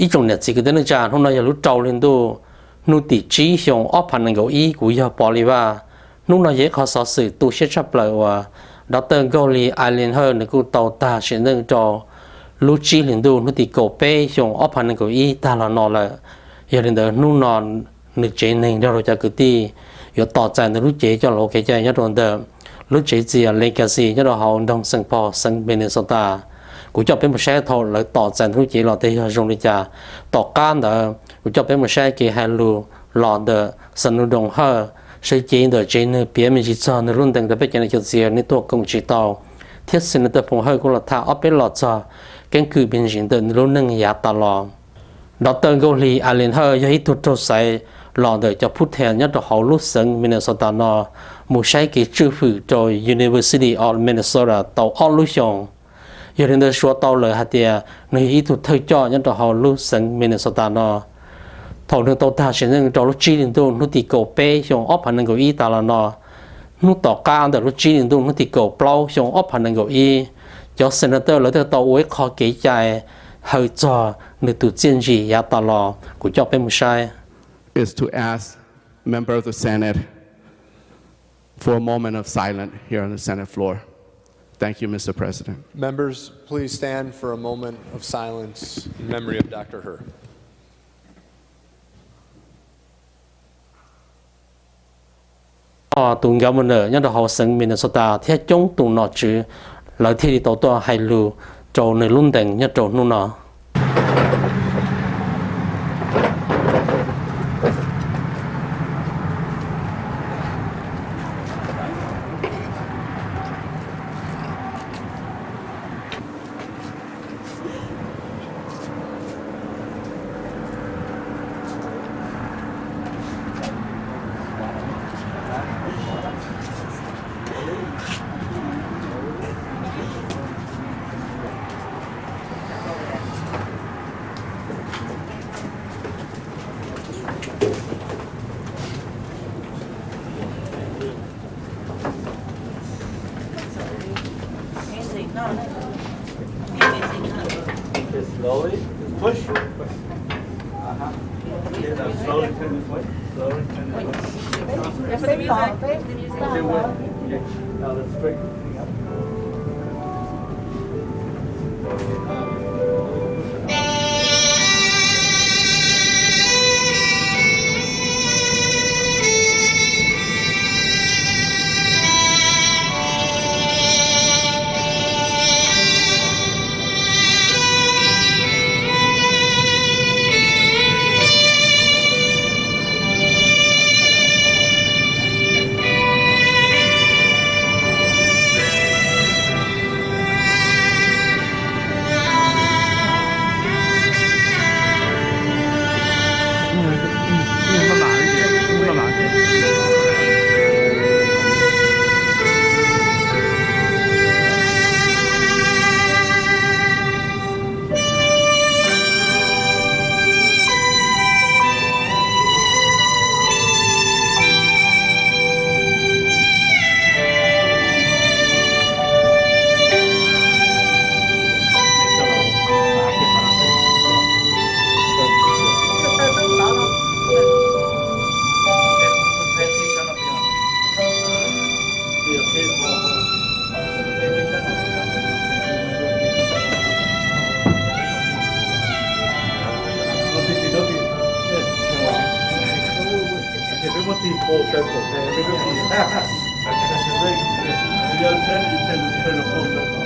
ý trong này chỉ cái tên cha hôm nay giờ lúc trâu lên đô nu tỷ trí xong ốp hành ngầu ý của giờ bỏ đi vào lúc nào dễ khó xử sự tu sẽ chấp lại và đó tên Goli Ilean hơn là cô tàu ta sẽ nâng cho lúc trí lên đô nu tỷ cổ bê xong ốp hành ngầu ý ta là nó là giờ lên đó nu non nước chế này cho rồi cho cái ti giờ tỏ ra là lúc chế cho lỗ cái chơi nhất rồi đó lúc chế gì legacy nhất là họ đông sân po sân Minnesota của cho bên một xe thôi lại tỏ ra lúc chế là thế dùng đi cha tỏ can đó của cho bên một xe kia hay lu lọ đó sân đồng hơn sẽ chế được chế nơi phía mình chỉ cho nó luôn từng cái bên này cho gì nên tôi cũng chỉ tàu thiết sinh là tập phong hơi của là thà ở bên lọ cho cái cứ bên diễn từ luôn nâng giá ta lọ đó tên Goli Ilean hơi do ít thuật sai lọ đời cho phút theo nhất là họ lúc sân Minnesota nó một sai cái chữ phụ cho University of Minnesota tàu ở lúc xong giờ đến đây số tàu lời hạt địa nơi ít thuật thời cho nhất là họ lúc sân Minnesota nó thầu đường tàu ta sẽ nên cho lúc chi đến đâu lúc thì cầu bé xong ốp hành cầu y ta là nó lúc tàu cao được lúc chi đến đâu lúc thì cầu plau xong ốp hành cầu y cho senator lấy theo tàu với kho kỹ chạy hơi cho người tụ chiến gì ya ta lo của cho bên một sai is to ask member of the Senate for a moment of silence here on the Senate floor. Thank you, Mr. President. Members, please stand for a moment of silence in memory of Dr. Her. Tụi gạo mình ở nhất là họ sinh Minnesota theo chống tụi nó chứ lợi thì tàu to hay lù trâu nơi luôn đèn nhất trâuนู่nọ Slowly, push. Slowly turn this way. Slowly turn this way. Now let's straighten everything up. Full circle, okay? You turn a full circle.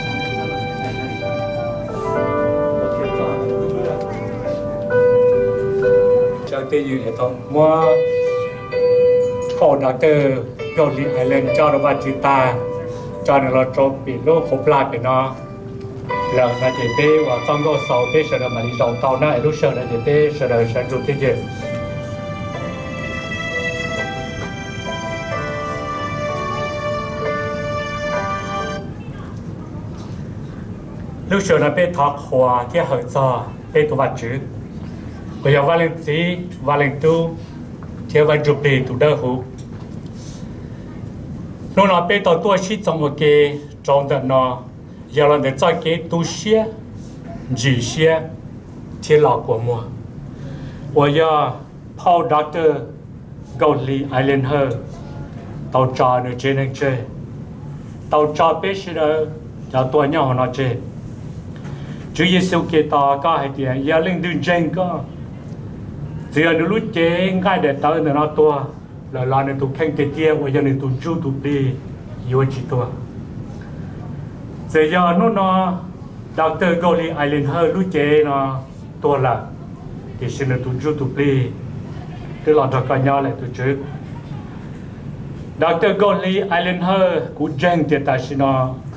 Cho tôi dự hệ thống mua khổ Dr. Goli Ilean cho nó vào chữ ta cho nó cho bị lô hộp lại để nó là chỉ bé và trong đó sau bé sẽ là mà đi đầu tàu này lúc sau là chỉ bé sẽ là sản xuất cái gì lúc sau là bé thọ hòa cái hợp cho bé tụ vật chữ bây giờ Valentu theo văn chụp đi tụ đỡ hú lúc nào bé tàu tua xí trong một cái trong đó nó giờ là để cho cái tu xía gì xía 天老国莫，我要泡 Doctor 高丽 Ilean 和到家呢这能这，到家必须的要多鸟那这，主耶稣给大家还点要领导真个，只要你路这该的到那多，แล้วเราในตัวแข่งเตี้ยว่ายังในตัวจูตัวปีอยู่จีตัวเสียนู่นเนาะดอกเตอร์เกาหลีไอเลนเฮอร์รู้เจเนาะตัวละที่ฉันในตัวจูตัวปีที่เราจะกันยาเลยตัวจืดดอกเตอร์เกาหลีไอเลนเฮอร์กูแจ้งเตี้ยตาชินา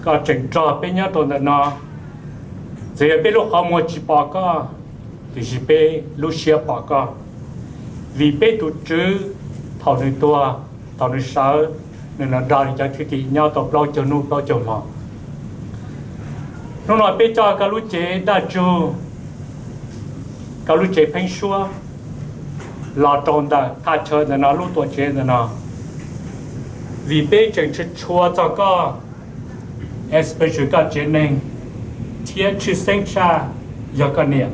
ก็เจ๋งจ่อเป็นยาตัวนั้นเนาะเสียเป็นลูกขโมยจีปากก็ที่ฉันเป็นลูกเชียปากก็vìเป็นตัวจืดthầu nơi tua thầu nơi sáu nên là đào cho thứ thị nhau tập lâu cho nu lâu cho lọ nó nói bây giờ cái lũ chế đã chú cái lũ chế phanh xua lọ tròn đã thà chờ là nó lũ tuổi chế là nó vì bây giờ chỉ chua cho có especially cái chế này thiết chỉ sinh ra do cái niệm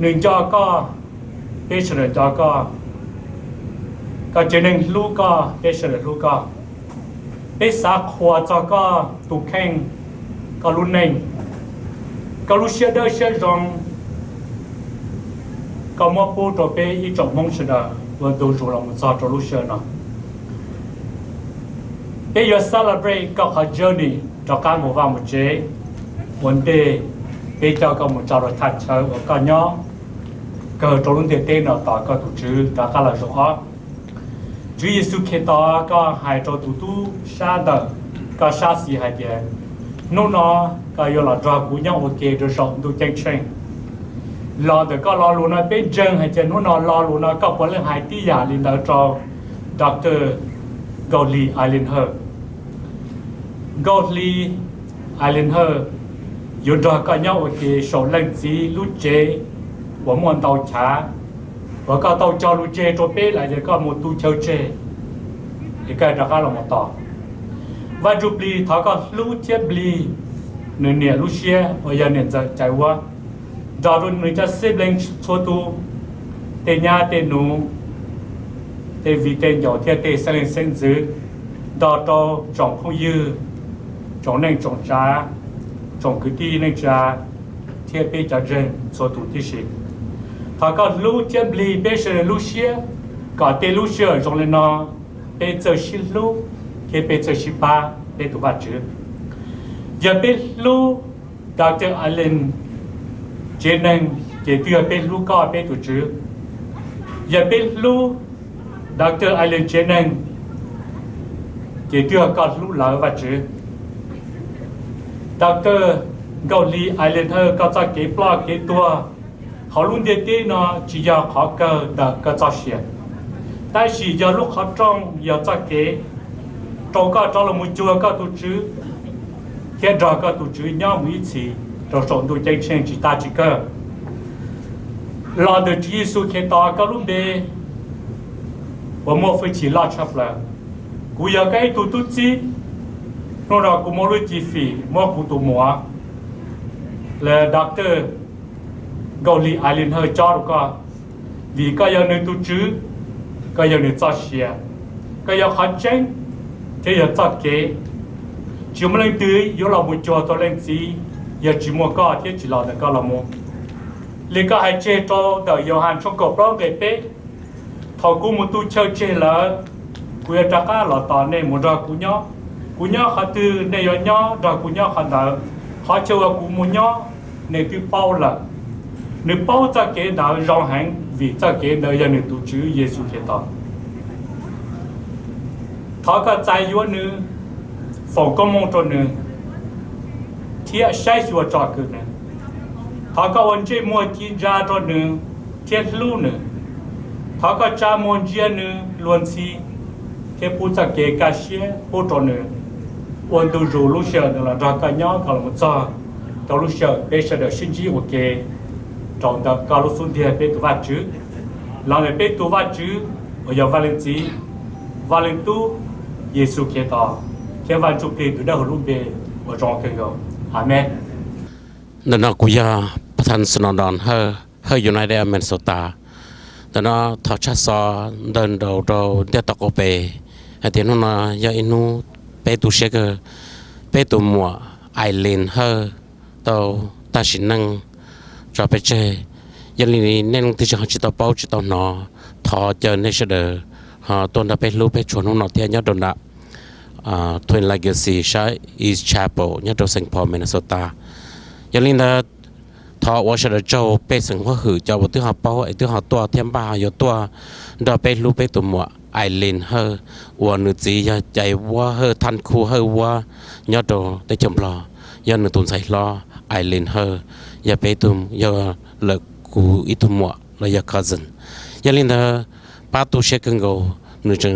nên cho có bây giờ cho có chế nên lưu có bây giờ lưu có bây giờ khoa cho có tụ khen có lưu nên có lưu xe đỡ xe rong có mua bút rồi bây ít trong mong xe đỡ vừa đủ rồi là một giờ cho lưu xe nó bây giờ celebrate có cả journey cho cả một vòng một chế vấn đề bây giờ có một giờ rồi thật sự và có nhỏ cờ trốn luôn tiền nào tỏ có tổ chức đã cả là rõ Chúa Giêsu khi đó có hai trò tụ tu xa đờ có xa xì hai tiền nó có yêu là trò của nhau ok rồi sống tu chân chân lo được có lo luôn nó bên chân hai tiền nó lo luôn nó có bốn lần hai tí giả lên đó cho Dr. Goldie Ilean Her Goldie Ilean Her yêu trò có nhau ok sống lần gì lúc chế 我们到茶，我搞到家路街做别来就搞么都交街，一个大家那么大，我就比他个路接比，那年路些我要年在我，假如你在西边出都，在家在农，在วี在鸟在在生生子，到种朋友，种人种茶，种个地那茶，贴被家人做都的事。 他个路接里边是路些，搞的路些中了呢，被走西路，也被走西巴，被读法子，也被路，Dr. Ilean 这能这对被路高被读子，也被路，Dr. Ilean 这能这对搞路老法子，Dr. Goldie Ilean 他搞在给ปลา给ตัว họ luôn đề tê nó chỉ giờ họ cơ đợt cơ cho xịt, tại vì giờ lúc họ trong giờ cho kế, trong cái cho là một chùa cái tổ chức, cái đó cái tổ chức nhau mấy次，rồi sống tổ chức trên chỉ ta chỉ cơ, lo được chỉ số cái đó cái lúc đấy, 我们会起拉差了，古要cái tổ chức gì, nó là cũng mua lấy chi phí, mua cũng tụ mua, là doctor Goldie Ilean hơi cho được vì cái giờ này tu chứ cái giờ này cho xia cái giờ khó tranh thế giờ cho kế chỉ muốn lên tưới yếu là một chỗ tôi lên gì giờ chỉ mua có thế chỉ là được có là mua liền cái hai chế cho đợi yếu hàng trong cột đó về bé thầu cũng một tu chơi chế là cuối ra cả là tao này một ra cú nhó khó từ này yếu nhó ra cú nhó khó đỡ khó chơi cú một nhó này từ bao là nếu bao giờ cái đó rong hành vì giờ cái đó giờ nếu tu chữ Giêsu cái đó, thọ cái trái yếu nữa, phòng công mong cho nữa, thiệt sai chúa cho cái nữa, thọ cái vấn đề mua chi ra cho nữa, thiệt lu nữa, thọ cái cha mua chi nữa, luôn si, cái phụ giờ cái xe phụ cho nữa, vấn đề rồi lúc sau là ra cái nhau cái một giờ,到lúc sau bây giờ được sinh chi ok. Trong đó có lúc xuân thì bên tu vắt chứ, làm để bên tu vắt chứ, ở giờ Valentu, Giêsu Kitô, cái văn chụp thì từ đâu luôn về ở trong cái đó, Amen. Nên nó cũng giờประธานสนองดอนเฮออยู่ในเดือนเมนโซตาแต่nó thọ chát so đơn đầu để tọc ở bề thì nó giờ inu bề tu sẽ cái bề tu mùa Ilean hơ tàu ta chỉ năng cho bề chơi giờ nên từ cho họ chỉ tàu bao chỉ tàu nó thọ chờ nên sẽ được họ tuần đã bề lưu bề chuẩn nó theo nhớ đồn đã Twin Legacy sai East Chapel nhớ đồ Saint Paul Minnesota giờ là thọว่าจะเจ้าเป็นสิ่งว่าหือเจ้าตัวหาเป้าไอ้ตัวหาตัวเทียมบ้าอยู่ตัวดอเป็นรูปเป็นตัวหมวไอเลนเฮอว่าหนึ่งจีใจว่าเฮอทันคูเฮอว่าย่อโตได้จำลอย่าหนึ่งตุนใส่ล้อไอเลนเฮออย่าเป็นตัวอย่าเลิกกูอีตัวหมวแล้วอย่า cousin อย่าลินเธอป้าตัวเช็คกันกูหนึ่งจัง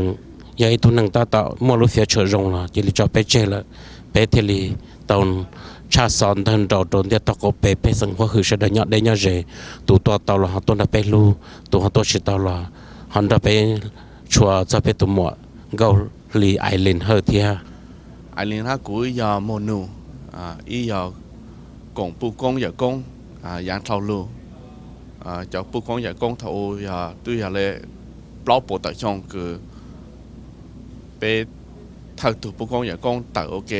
อย่าอีตัวหนึ่งตาต่อมัวรู้เสียเชื่อรงละอย่าลิจอเป็นเจละเป็นเทลีตอนชาสอนเดินดอดเดียตกเปเปสังว่าคือเสด็จยอดได้ยอดเจตัวตลอดตัวนับไปลูตัวตัวชิตลอดฮันดับไปชัวจะไปตัวหมวดเกาหลีไอเลนเฮอร์เทีย Ilean ha cú giờ mồ nụ y giờ cổng bu công giờ công giang thầu lu cho bu công giờ công thầu giờ tôi giờ lệ bao bộ tại trong cứ bé thằng tụ bu công giờ công tại ok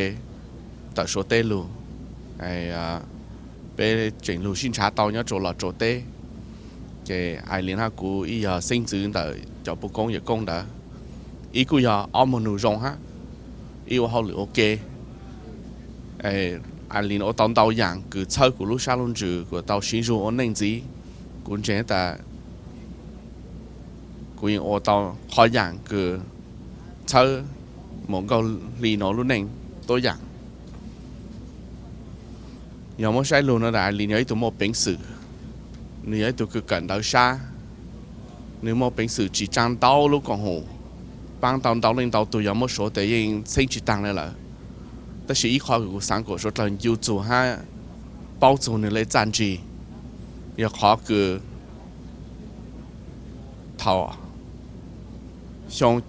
tại số tê lu ai bé chuyển lu xin trả tàu nhớ chỗ là chỗ tê cái Ilean ha cú y giờ sinh dưỡng tại cho bu công giờ công đã ý cú giờ om mồ nụ rong ha yêu họ lựa ok Ilean ở tàu tàu dạng cứ chơi của lúc salon chữ của tàu xin dùng ổn định gì cũng chỉ là cũng ở tàu họ dạng cứ chơi một câu lì nó luôn nên tôi dạng giờ mỗi sai luôn nó là Ilean ấy tụi một bệnh sử nếu ấy tụi cứ cần đào xa nếu một bệnh sử chỉ trang tàu lúc còn hồ bang tàu lên tàu tụi một số để yên sinh chỉ tăng lên là但是一块个三个说人有做哈包做呢来占据，也考个头像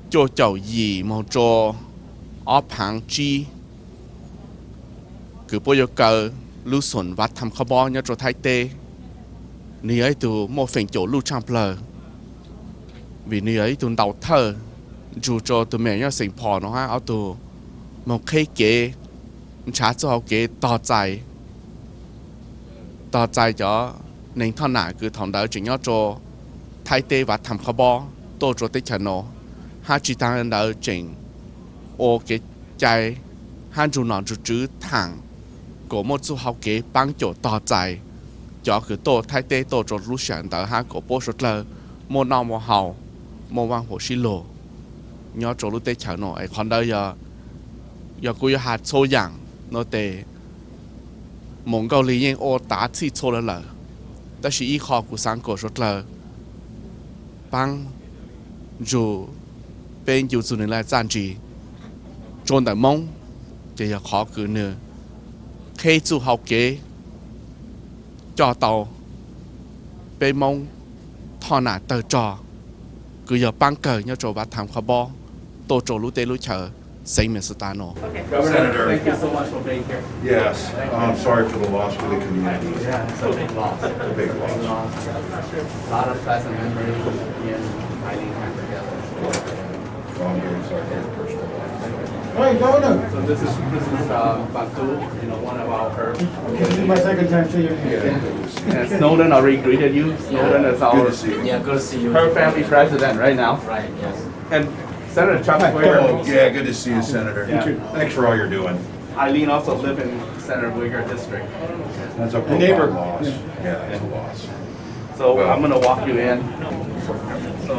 叫义冇做阿旁机，个不要个路顺วัดทำขบวน要做太低，你ấy tu冇分做路唱不了，vì你ấy tu đầu thơ dù cho tu mẹ nhớ sinh phò nó ha ở tu một khi kế trả cho kế tỏ chạy cho nên thằng nào cứ thằng đó chỉ nhớ cho thay tê và thầm khó bỏ tôi cho tới chân nó hai chỉ tăng đó chỉnh ô cái chạy hai chú nó chú chữ thẳng của một số học kế帮chỗ tỏ chạy cho cứ tôi thay tê tôi cho lúc sáng đó hai của bố rất là một nào một hậu một vang hồ xí lô nhớ cho lúc tới chân nó ấy còn đó giờ giờกูหาโชว์อย่างโนเตมงเกาหลียังโอตาที่โชว์แล้วเลยแต่是อีขอกูสังกัดรถเลยปังอยู่เป็นอยู่จุดหนึ่งแล้วจานจีจนแต่มงจะอยากขอคือเนื้อเคยจู่เขาเก๋จอเตาเป็นมงทอหนาเตอจอคืออยากปังเกิดอยากโจวัดทำขบอโตโจรู้เตรู้เฉอSame as Tano. Okay. Governor, Senator. thank you so much for being here. Yes, I'm sorry for the loss to the community. Yeah, it's a big loss. A big loss. A lot of pleasant memories in Ilean time together. So I'm very sorry for your personal loss. Hey, Governor. So this is Bantu, one of our herbs. This is my second time seeing you. Yeah. And Snowden already greeted you. Snowden is Good our to see you. Yeah, good to see you. her family president right now. Right, yes. And Senator Chuck Oh, Wigger. yeah, good to see you, Senator. Yeah. Thanks for all you're doing. Eileen also live in Senator Wigger district. That's a neighbor. profound loss. Yeah, it's a loss. So Well- I'm going to walk you in. So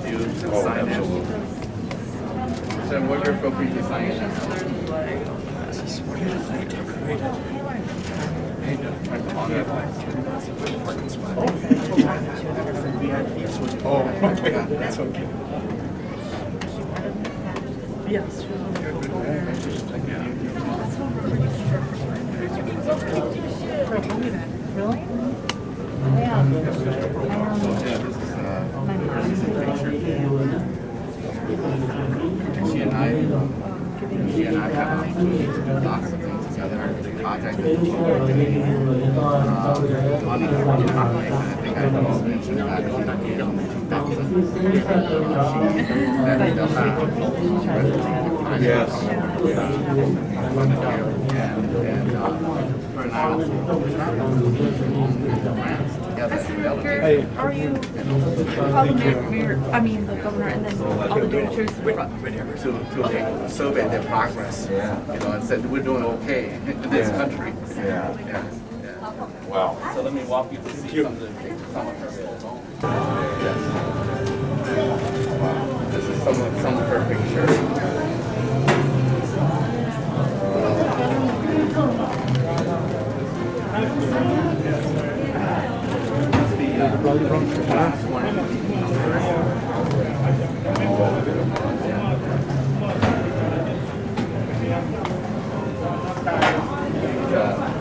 you Oh, sign in. absolutely. Senator Wigger, feel free to sign in. Oh, okay. That's okay. She and I have lots of things together. Hey. Are you calling the mayor, I mean the governor, and then all the dignitaries? To survey their progress. And said we're doing okay in this country. Wow. So let me walk you to see some of her photos. This is some of her pictures.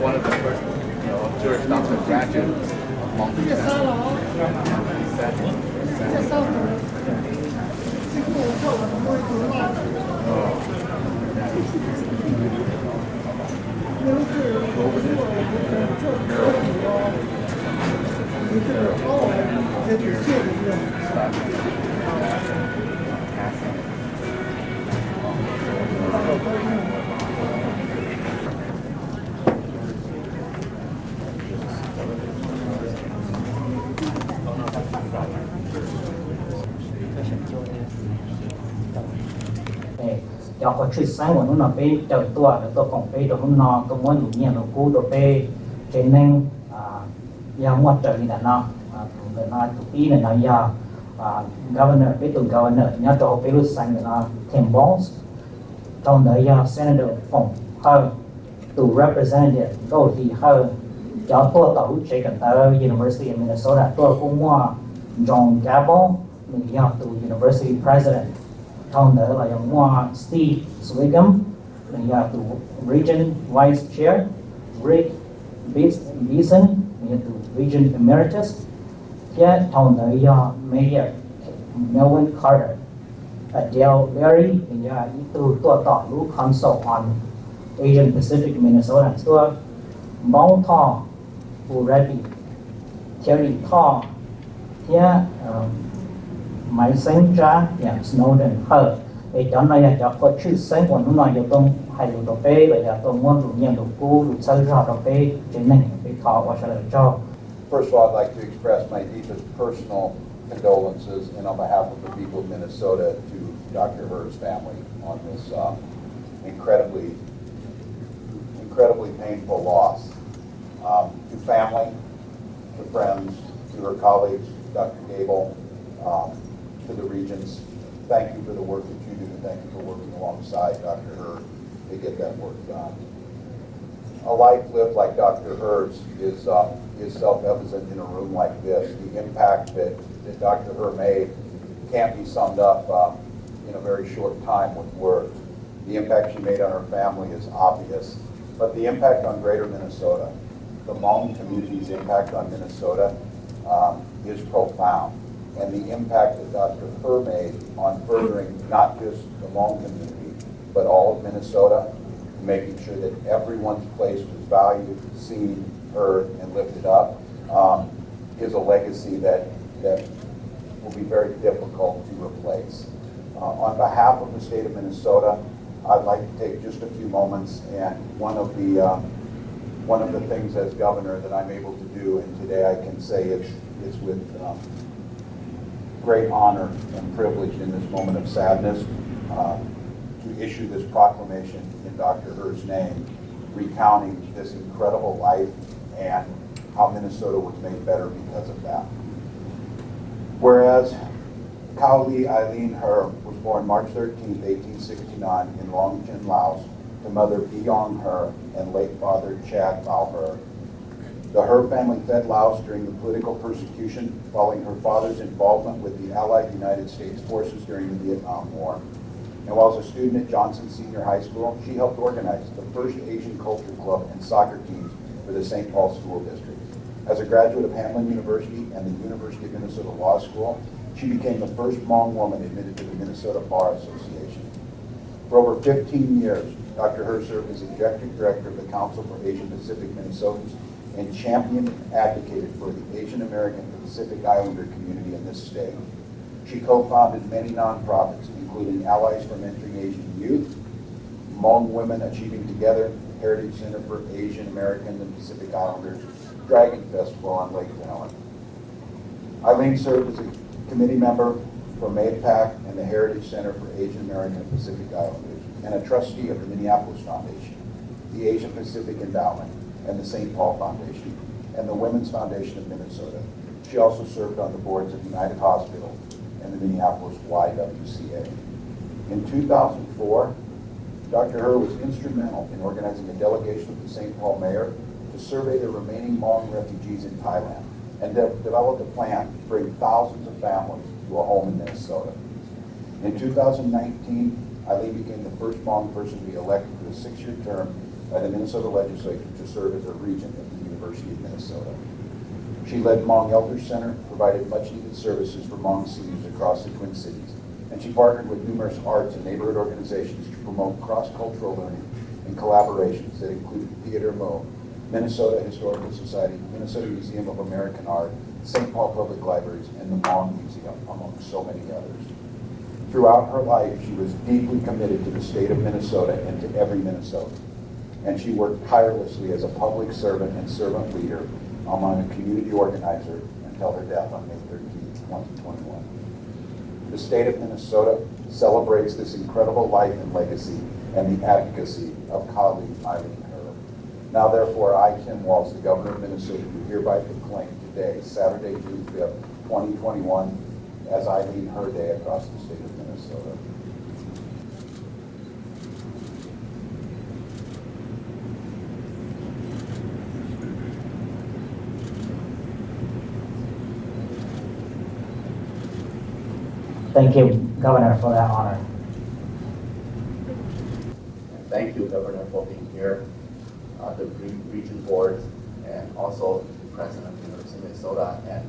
One of the first, Jewish doctor graduates among the cho có truy sáng của nó bé trời tua để tôi còn bé đồ nó tôi muốn đủ nhiều đồ cũ đồ bé cho nên giờ mua trời như là nó tụi nó tụi ý là nó giờ governor bé tụi governor nhớ cho bé lúc sáng là nó thêm bonds trong đời giờ senator phòng hơn tụi representative đôi thì hơn cho tôi tổ chức cái tờ University of Minnesota tôi cũng mua John Gabon mình giờ tụi University president trong đó là mua Steve Swigum, là từ Region Vice Chair, Rick Beeson, là từ Region Emeritus, và trong đó là Mayor Melvin Carter, Adele Berry, là từ tổ lũ Council on Asian Pacific Minnesota, từ Mong Thọ, Reddy, Terry Thọ, và máy sinh raอย่าง Snowden hơn để cho nó cho có chữ sinh của nó nói tông hay đồ bê và giờ tông muốn đủ nhiều đồ cũ đủ sâu ra đồ bê cho nên bị khó và sẽ cho. First of all, I'd like to express my deepest personal condolences and on behalf of the people of Minnesota to Dr. Herr's family on this incredibly painful loss. To family, to friends, to her colleagues, Dr. Gable, to the Regents, thank you for the work that you do, and thank you for working alongside Dr. Herr to get that work done. A life lived like Dr. Herr's is self-evident in a room like this. The impact that Dr. Herr made can't be summed up in a very short time with words. The impact she made on her family is obvious, but the impact on greater Minnesota, the Hmong community's impact on Minnesota is profound. And the impact that Dr. Herr made on furthering not just the Hmong community, but all of Minnesota, making sure that everyone's place was valued, seen, heard, and lifted up, is a legacy that will be very difficult to replace. On behalf of the state of Minnesota, I'd like to take just a few moments, and one of the things as governor that I'm able to do, and today I can say it's with great honor and privilege in this moment of sadness to issue this proclamation in Dr. Herr's name, recounting this incredible life and how Minnesota was made better because of that. Whereas Kaoli Ilean Herr was born March 13, 1869 in Longchin, Laos, to mother Byong Herr and late father Chad Bao Herr. The Herr family fled Laos during the political persecution following her father's involvement with the Allied United States forces during the Vietnam War. And while as a student at Johnson Senior High School, she helped organize the first Asian Culture Club and soccer teams for the St. Paul School District. As a graduate of Hamline University and the University of Minnesota Law School, she became the first Hmong woman admitted to the Minnesota Bar Association. For over 15 years, Dr. Herr served as Executive Director of the Council for Asian Pacific Minnesotans and championed and advocated for the Asian American and Pacific Islander community in this state. She co-founded many nonprofits, including Allies for Mentoring Asian Youth, Hmong Women Achieving Together, Heritage Center for Asian Americans and Pacific Islanders, Dragon Festival on Lake Talon. Ilean served as a committee member for MAPAC and the Heritage Center for Asian American and Pacific Islanders, and a trustee of the Minneapolis Foundation, the Asian Pacific Endowment, and the St. Paul Foundation, and the Women's Foundation of Minnesota. She also served on the boards of United Hospital and the Minneapolis YWCA. In 2004, Dr. Herr was instrumental in organizing a delegation of the St. Paul mayor to survey the remaining Hmong refugees in Thailand and developed a plan to bring thousands of families to a home in Minnesota. In 2019, Ilean became the first Hmong person to be elected to a 6-year term by the Minnesota legislature to serve as a regent at the University of Minnesota. She led Hmong Elders Center, provided much-needed services for Hmong seniors across the Twin Cities, and she partnered with numerous arts and neighborhood organizations to promote cross-cultural learning and collaborations that included Theater Mo, Minnesota Historical Society, Minnesota Museum of American Art, St. Paul Public Libraries, and the Hmong Museum, among so many others. Throughout her life, she was deeply committed to the state of Minnesota and to every Minnesotan. And she worked tirelessly as a public servant and servant leader among a community organizer until her death on May 13, 2021. The state of Minnesota celebrates this incredible life and legacy and the advocacy of colleague Ilean Herr. Now, therefore, I, Tim Walz, the Governor of Minnesota, do hereby proclaim today, Saturday, June 5th, 2021, as Ilean Herr Day across the state of Minnesota. Thank you, Governor, for that honor. Thank you, Governor, for being here, the region board, and also the President of the University of Minnesota, and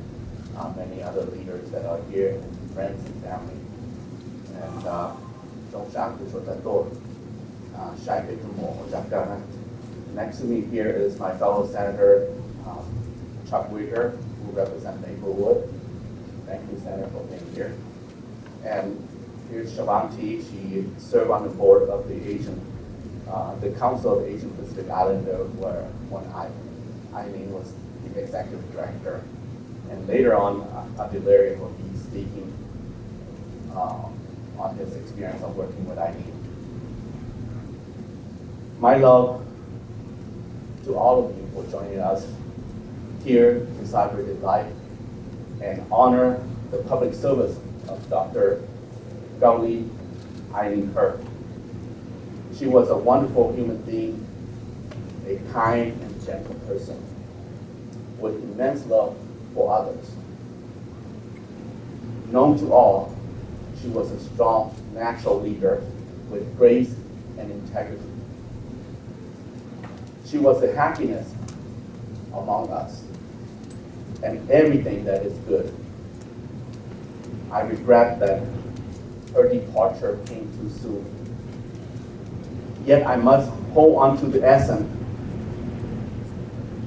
many other leaders that are here, and friends and family. And next to me here is my fellow Senator Chuck Wicker, who represents Maplewood. Thank you, Senator, for being here. And here's Shavanti. She served on the board of the Council of Asian Pacific Islander, where when Ilean was the executive director. And later on, Abdulari will be speaking on his experience of working with Ilean. My love to all of you for joining us here to celebrate life and honor the public service of Dr. Gauli Ilean Herr. She was a wonderful human being, a kind and gentle person with immense love for others. Known to all, she was a strong natural leader with grace and integrity. She was the happiness among us and everything that is good. I regret that her departure came too soon. Yet I must hold on to the essence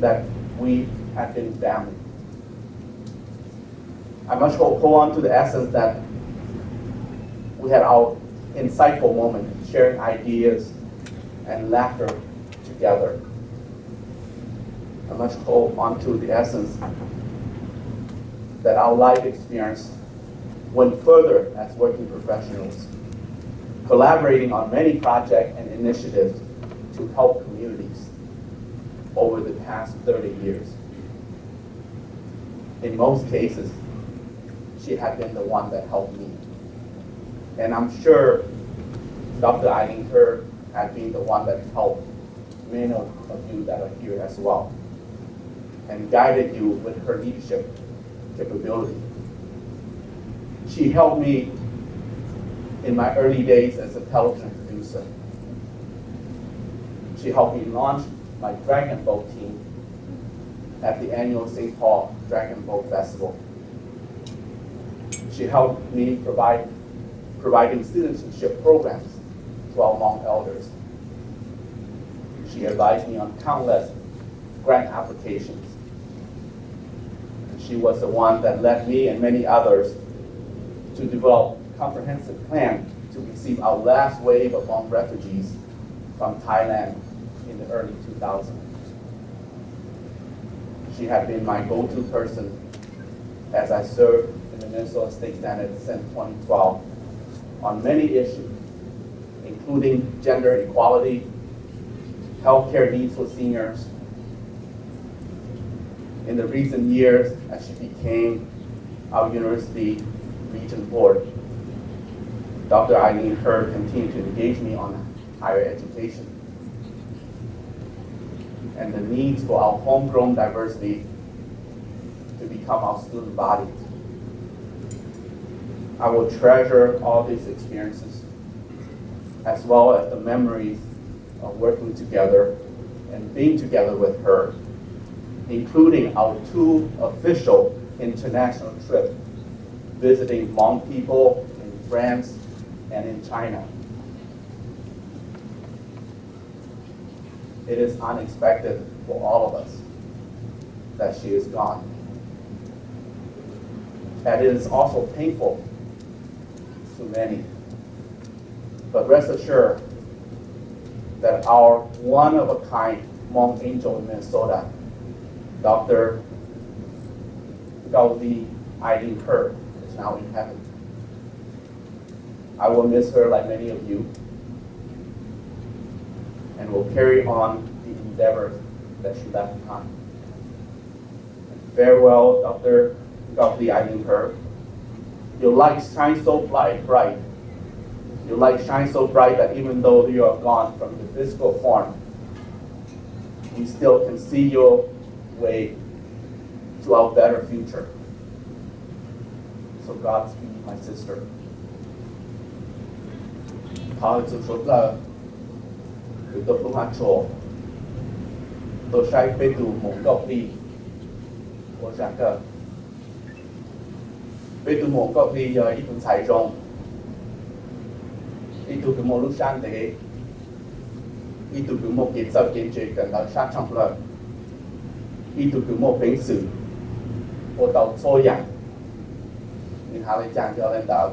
that we have been family. I must hold on to the essence that we had our insightful moment, sharing ideas and laughter together. I must hold on to the essence that our life experience went further as working professionals, collaborating on many projects and initiatives to help communities over the past 30 years. In most cases, she had been the one that helped me. And I'm sure Dr. Ilean Herr had been the one that helped many of you that are here as well, and guided you with her leadership capability. She helped me in my early days as a television producer. She helped me launch my Dragon Boat team at the annual St. Paul Dragon Boat Festival. She helped me providing citizenship programs 12 Hmong elders. She advised me on countless grant applications. She was the one that led me and many others to develop a comprehensive plan to receive our last wave of Hmong refugees from Thailand in the early 2000s. She had been my go-to person as I served in the Minnesota State Senate since 2012 on many issues, including gender equality, healthcare needs for seniors. In the recent years, as she became our university region board, Dr. Ilean continued to engage me on higher education and the needs for our homegrown diversity to become our student body. I will treasure all these experiences as well as the memories of working together and being together with her, including our 2 official international trips, visiting Hmong people in France and in China. It is unexpected for all of us that she is gone. And it is also painful to many. But rest assured that our one-of-a-kind Hmong angel in Minnesota, Dr. Gaudi Ilean is now in heaven. I will miss her like many of you and will carry on the endeavors that she left behind. And farewell, Dr. Gaudi Ilean. Your light shines so bright. Your light shines so bright that even though you are gone from the physical form, we still can see your way to our better future. So Godspeed, my sister. Tôi cũng hát trò tôi sai bê tù mộng gọc đi của giặc cơ bê tù mộng gọc đi giờ ít phần xảy rộng ít tù cái mộng lúc sang thế ít tù cái mộng kiến sở kiến chế cần đào sát trong lời ít tù cái mộng bánh sử của tàu xô dặn nhưng hà lấy chàng cho lên đảo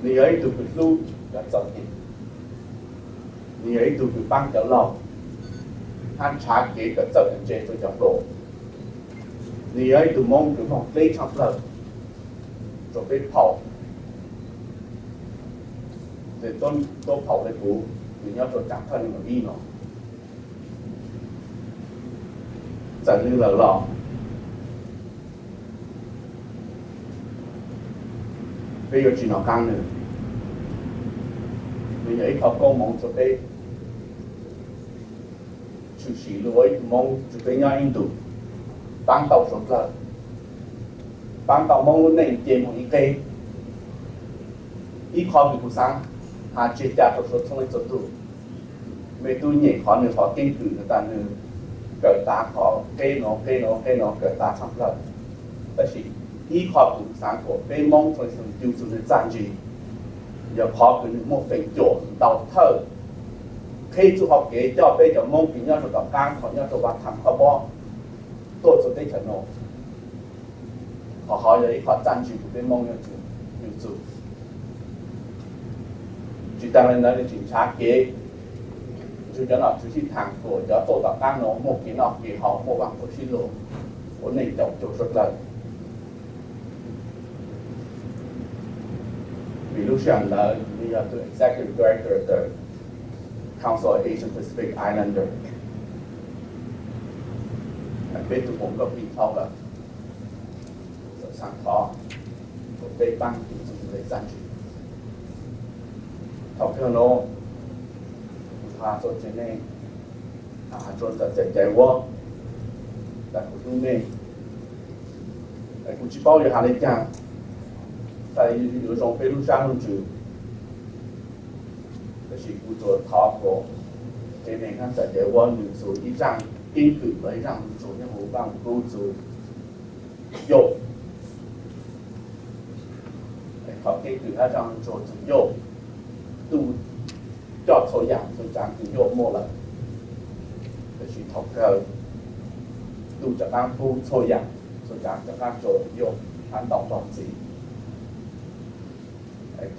vì ấy tù cái lưu là dọc hình你ấy tụi cái băng trở lòng han trả kế cái giờ anh chế cho dòng đồ你ấy tụi mong cái mong非常冷准备跑để tôi跑lên bù vì nhau tôi chẳng thân mà đi nó chẳng như là lò bây giờ chỉ nó căng nữa bây giờ ít học câu mong cho đây chủ sĩ lối mong chủ tế nhau in tụ bán tàu sống là bán tàu mong luôn này chế một cái ít khó bị cuộc sáng hà chế trả tàu sống lên chỗ tụ mấy tôi nhảy khó nữa khó kinh cử người ta nữa cởi tá khó cây nó cởi tá xong làแต่是ít khó bị cuộc sáng của bên mong thôi sống tiêu chuẩn để giảm gì giờ khó cái một phần chỗ đầu thơ khi chú học kế cho bây giờ mong cái nhau rồi đọc cang khỏi nhau rồi bắt thẳng khó bỏ tôi cho tới trận nổ họ hỏi đấy họ tranh chủ bên mong nhau chủ chỉ ta lên đó để chỉnh trả kế chú cho nó chú chỉ thẳng của cho tôi đọc cang nó một cái nọ cái họ một bằng của xin lỗi của này tổng chủ rất là vì lúc sáng là we are the executive director of the Council of Asian Pacific Islander. Bên tụiผมก็มีเขาแบบสั่งขอผมได้บ้างที่สุดเลยสั่งเขาเพื่อนโน้พาโซเจเน่จนจะใจว่าแต่คุณรู้ไหมแต่คุณชิบเอาอยู่หาอะไรจัง在有种被录上去，就是叫做逃过。这边看在台湾民族一张根据来让做任何帮工作有，好根据他让做有，都 chọn số dạng số trang thì vô mô là để chỉ thọc cơ đủ cho đang tu số dạng số trang cho đang chỗ vô hắn đọc đọc gì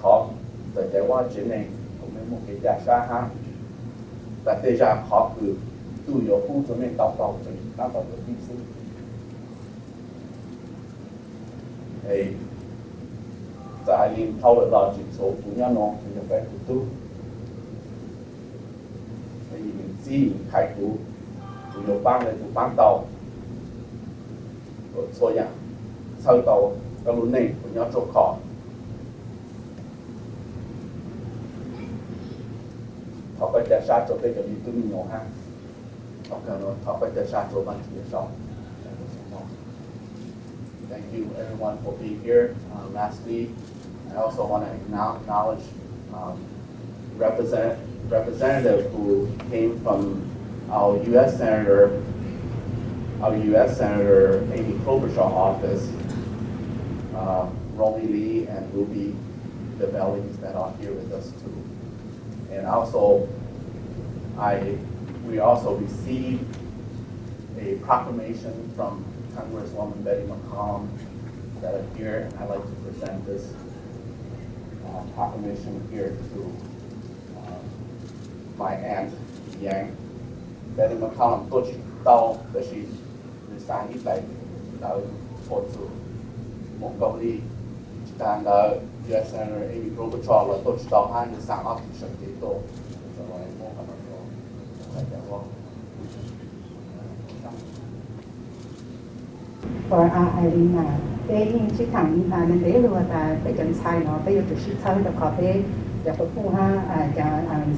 khó để cái qua chuyện này cũng nên một cái giả xa ha và thế ra khó cử đủ yếu khu cho nên đọc đọc cho đang đọc được kinh sư thì tại Ilean thâu được là chỉ số của nhau nó thì phải của tu thì mình gì khai của nhiều bang này của bang tàu của số nhà sau tàu các lúc này của nhau chỗ khó họ phải trả sát cho cái gì tôi mình nhỏ ha họ phải trả sát cho bạn thì sao. Thank you everyone for being here. Lastly, I also want to acknowledge representative who came from our U.S. Senator Amy Klobuchar office, Romy Lee and Ruby DeBellis that are here with us too. And also, we also received a proclamation from Congresswoman Betty McCollum that are here, and I'd like to present this proclamation here to my aunt Ilean. Betty McCollum told she that she resigned like for Mongolia and U.S. Senator Amy Klobuchar là tôi chỉ hai người sáng áp thực tế tôi cho nó em muốn For Ilean cái chiếc thằng mình để luôn là bây giờ xài nó bây giờ chỉ xài được có cái giờ có phụ ha giờ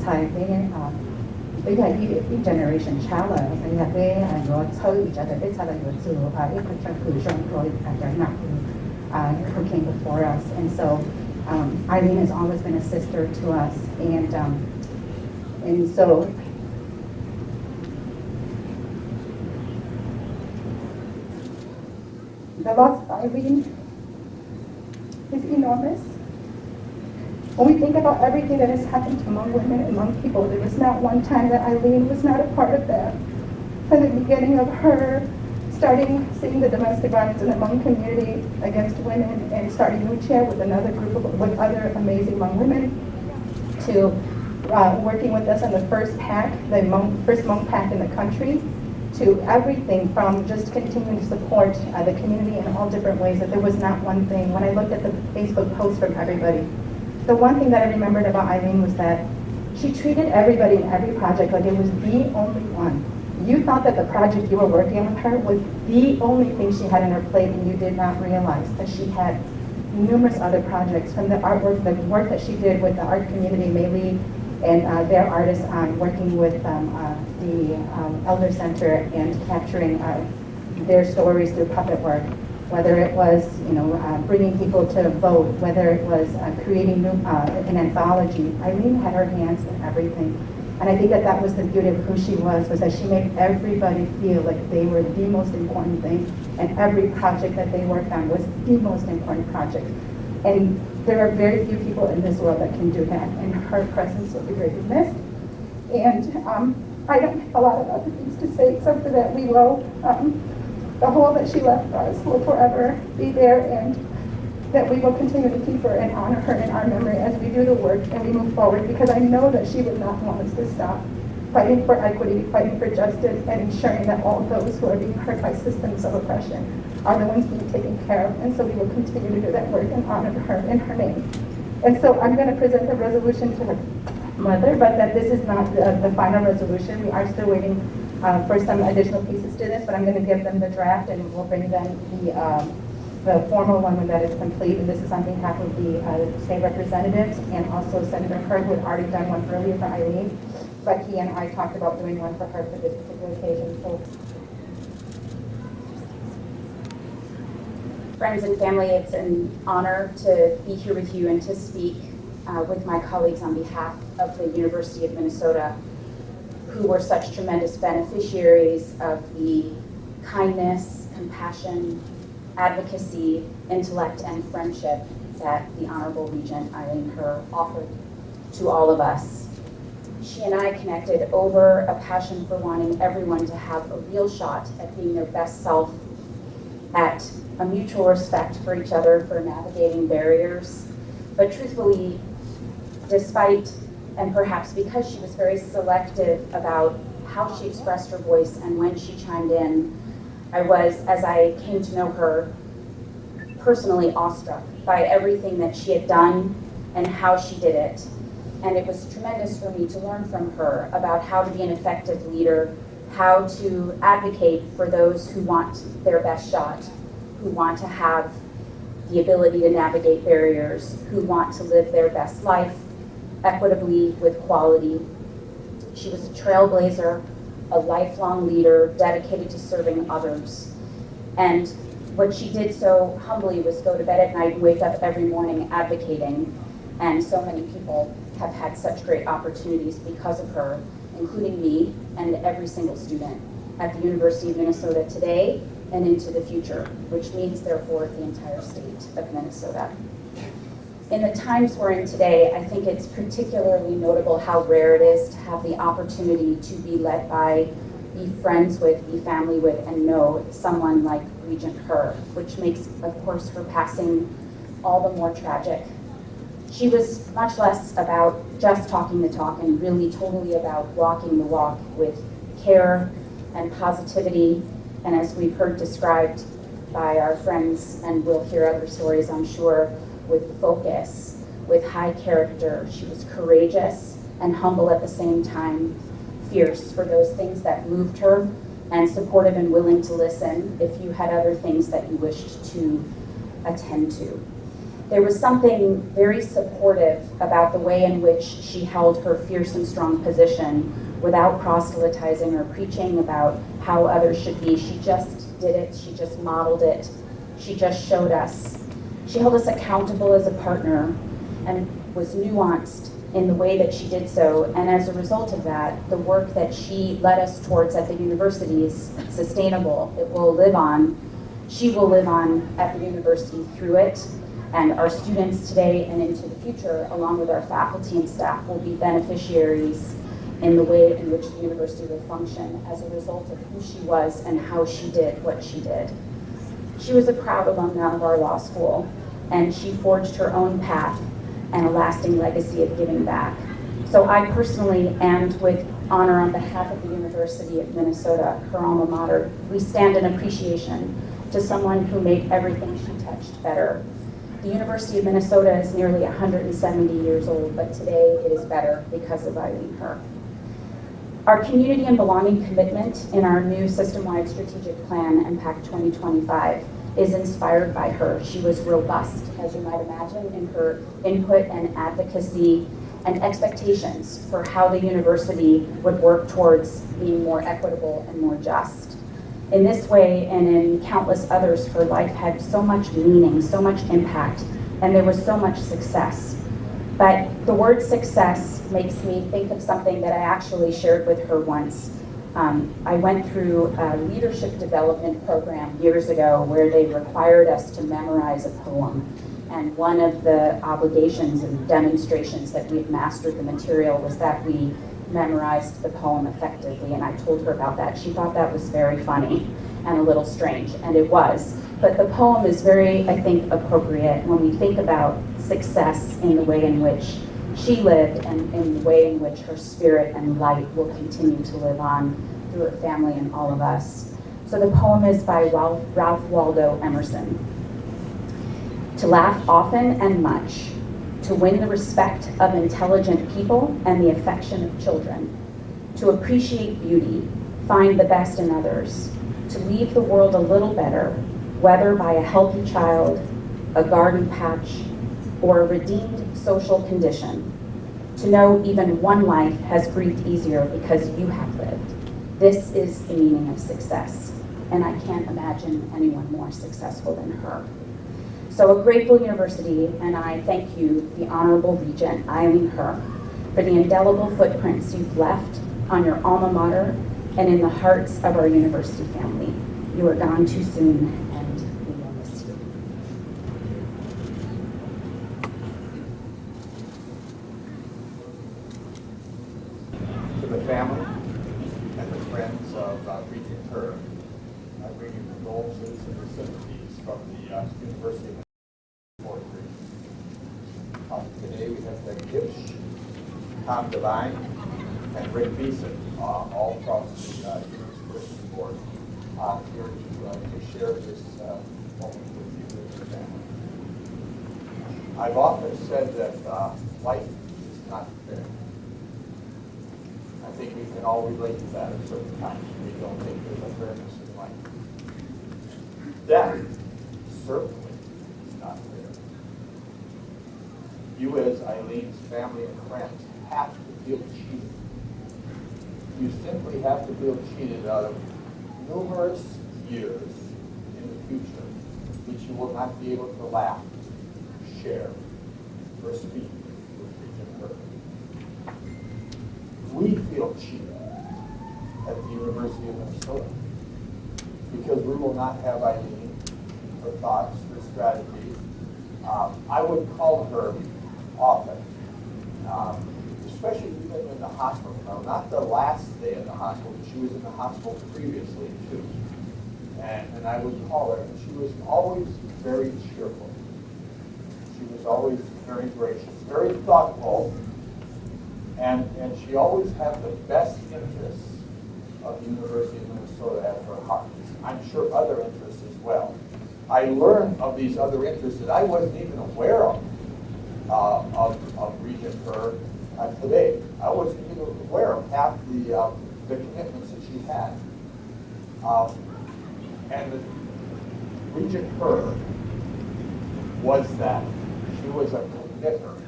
xài cái bây giờ đi generation child là bây giờ cái nó chơi giờ để bây giờ là nó từ cái con trai cử trong rồi giờ nặng who came before us, and so Ilean has always been a sister to us, and so. The loss of Ilean is enormous. When we think about everything that has happened among women and among people, there was not one time that Ilean was not a part of that. From the beginning of her seeing the domestic violence in the Hmong community against women and starting Nuche with another group with other amazing Hmong women, to working with us on the first pack, the first Hmong pack in the country, to everything from just continuing to support the community in all different ways, that there was not one thing. When I looked at the Facebook posts from everybody, the one thing that I remembered about Ilean was that she treated everybody in every project like it was the only one. You thought that the project you were working on with her was the only thing she had on her plate, and you did not realize that she had numerous other projects, from the artwork, the work that she did with the art community, Mei and their artists on working with the Elder Center and capturing their stories through puppet work, whether it was bringing people to vote, whether it was creating an anthology. Ilean had her hands in everything. And I think that that was the beauty of who she was that she made everybody feel like they were the most important thing, and every project that they worked on was the most important project. And there are very few people in this world that can do that, and her presence will be greatly missed. And I don't have a lot of other things to say except for that we will, the hole that she left us will forever be there, and that we will continue to keep her and honor her in our memory as we do the work and we move forward, because I know that she would not want us to stop fighting for equity, fighting for justice, and ensuring that all those who are being hurt by systems of oppression are the ones being taken care of. And so we will continue to do that work and honor her in her name. And so I'm going to present the resolution to her mother, but that this is not the final resolution. We are still waiting for some additional pieces to this, but I'm going to give them the draft, and we'll bring them the formal one when that is complete. And this is on behalf of the state representatives and also Senator Hurd, who had already done one earlier for Ilean, but he and I talked about doing one for her for this particular occasion. So, friends and family, it's an honor to be here with you and to speak with my colleagues on behalf of the University of Minnesota, who were such tremendous beneficiaries of the kindness, compassion, advocacy, intellect, and friendship that the Honorable Regent Ilean Kerr offered to all of us. She and I connected over a passion for wanting everyone to have a real shot at being their best self, at a mutual respect for each other, for navigating barriers. But truthfully, despite, and perhaps because she was very selective about how she expressed her voice and when she chimed in, I was, as I came to know her, personally awestruck by everything that she had done and how she did it. And it was tremendous for me to learn from her about how to be an effective leader, how to advocate for those who want their best shot, who want to have the ability to navigate barriers, who want to live their best life equitably with quality. She was a trailblazer, a lifelong leader dedicated to serving others. And what she did so humbly was go to bed at night and wake up every morning advocating. And so many people have had such great opportunities because of her, including me and every single student at the University of Minnesota today and into the future, which means therefore the entire state of Minnesota. In the times we're in today, I think it's particularly notable how rare it is to have the opportunity to be led by, be friends with, be family with, and know someone like Regent Her, which makes, of course, her passing all the more tragic. She was much less about just talking the talk and really totally about walking the walk with care and positivity, and as we've heard described by our friends, and we'll hear other stories, I'm sure, with focus, with high character. She was courageous and humble at the same time, fierce for those things that moved her, and supportive and willing to listen if you had other things that you wished to attend to. There was something very supportive about the way in which she held her fierce and strong position without proselytizing or preaching about how others should be. She just did it, she just modeled it, she just showed us. She held us accountable as a partner and was nuanced in the way that she did so, and as a result of that, the work that she led us towards at the university is sustainable. It will live on. She will live on at the university through it, and our students today and into the future, along with our faculty and staff, will be beneficiaries in the way in which the university will function as a result of who she was and how she did what she did. She was a proud alumna of our law school, and she forged her own path and a lasting legacy of giving back. So I personally, and with honor on behalf of the University of Minnesota, her alma mater, we stand in appreciation to someone who made everything she touched better. The University of Minnesota is nearly 170 years old, but today it is better because of Ilean Her. Our community and belonging commitment in our new system-wide strategic plan, Impact 2025, is inspired by her. She was robust, as you might imagine, in her input and advocacy and expectations for how the university would work towards being more equitable and more just. In this way, and in countless others, her life had so much meaning, so much impact, and there was so much success. But the word success makes me think of something that I actually shared with her once. I went through a leadership development program years ago where they required us to memorize a poem. And one of the obligations and demonstrations that we'd mastered the material was that we memorized the poem effectively, and I told her about that. She thought that was very funny and a little strange, and it was. But the poem is very, I think, appropriate when we think about success in the way in which she lived and in the way in which her spirit and light will continue to live on through her family and all of us. So the poem is by Ralph Waldo Emerson. To laugh often and much, to win the respect of intelligent people and the affection of children, to appreciate beauty, find the best in others, to leave the world a little better, whether by a healthy child, a garden patch, or a redeemed social condition, to know even one life has breathed easier because you have lived. This is the meaning of success, and I can't imagine anyone more successful than her. So a grateful university, and I thank you, the Honorable Regent Ilean Her, for the indelible footprints you've left on your alma mater and in the hearts of our university family. You are gone too soon, and we will miss you. Tom Devine, and Rick Beeson, all from the University Board, here to share this moment with you and your family. I've often said that life is not fair. I think we can all relate to that at certain times. We don't think there's a fairness in life. Death certainly is not fair. You, as Ilean's family and friends, have to feel cheated. You simply have to feel cheated out of numerous years in the future which you will not be able to laugh, share, or speak with Regent Her. We feel cheated at the University of Minnesota because we will not have Ilean, her thoughts, her strategies. I would call her often, especially even in the hospital. Now, not the last day in the hospital, but she was in the hospital previously too. And I would call her, and she was always very cheerful. She was always very gracious, very thoughtful, and she always had the best interests of the University of Minnesota at her heart. I'm sure other interests as well. I learned of these other interests that I wasn't even aware of Regent Her today. I wasn't even aware of half the commitments that she had. And Regent Her was that. She was a committer.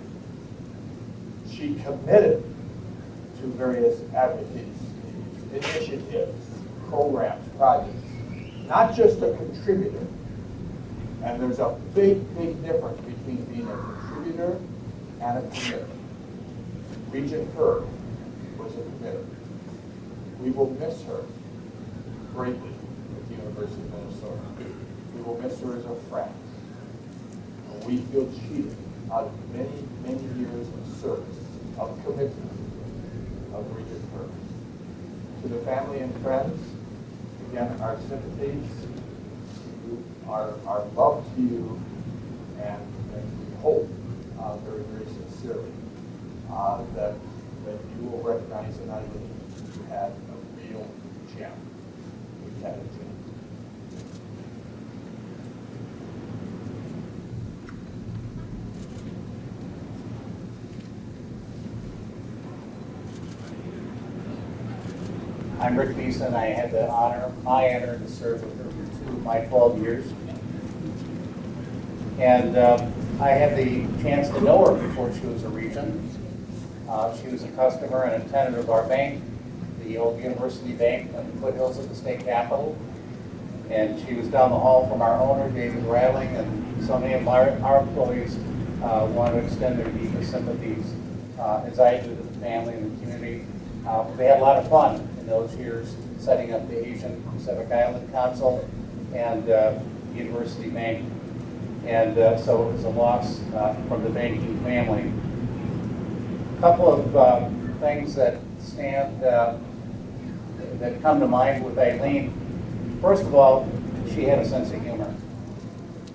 She committed to various advocacy initiatives, programs, projects, not just a contributor. And there's a big, big difference between being a contributor and a committer. Regent Her was a committer. We will miss her greatly at the University of Minnesota. We will miss her as a friend. And we feel cheated out of many, many years of service, of commitment of Regent Her. To the family and friends, again, our sympathies, our love to you, and we hope very, very sincerely that you will recognize in Ilean you had a real gem. We had a gem. I'm Rick Beeson. I had the honor, my honor, to serve with her for 2 of my 12 years. And I had the chance to know her before she was a regent. She was a customer and a tenant of our bank, the old University Bank on the foothills of the state capitol. And she was down the hall from our owner, David Rattling, and so many of our employees want to extend their deepest sympathies, as I do, to the family and the community. We had a lot of fun in those years setting up the Asian Pacific Island Council and University Bank. And so it was a loss from the banking family. A couple of things that stand, that come to mind with Ilean. First of all, she had a sense of humor.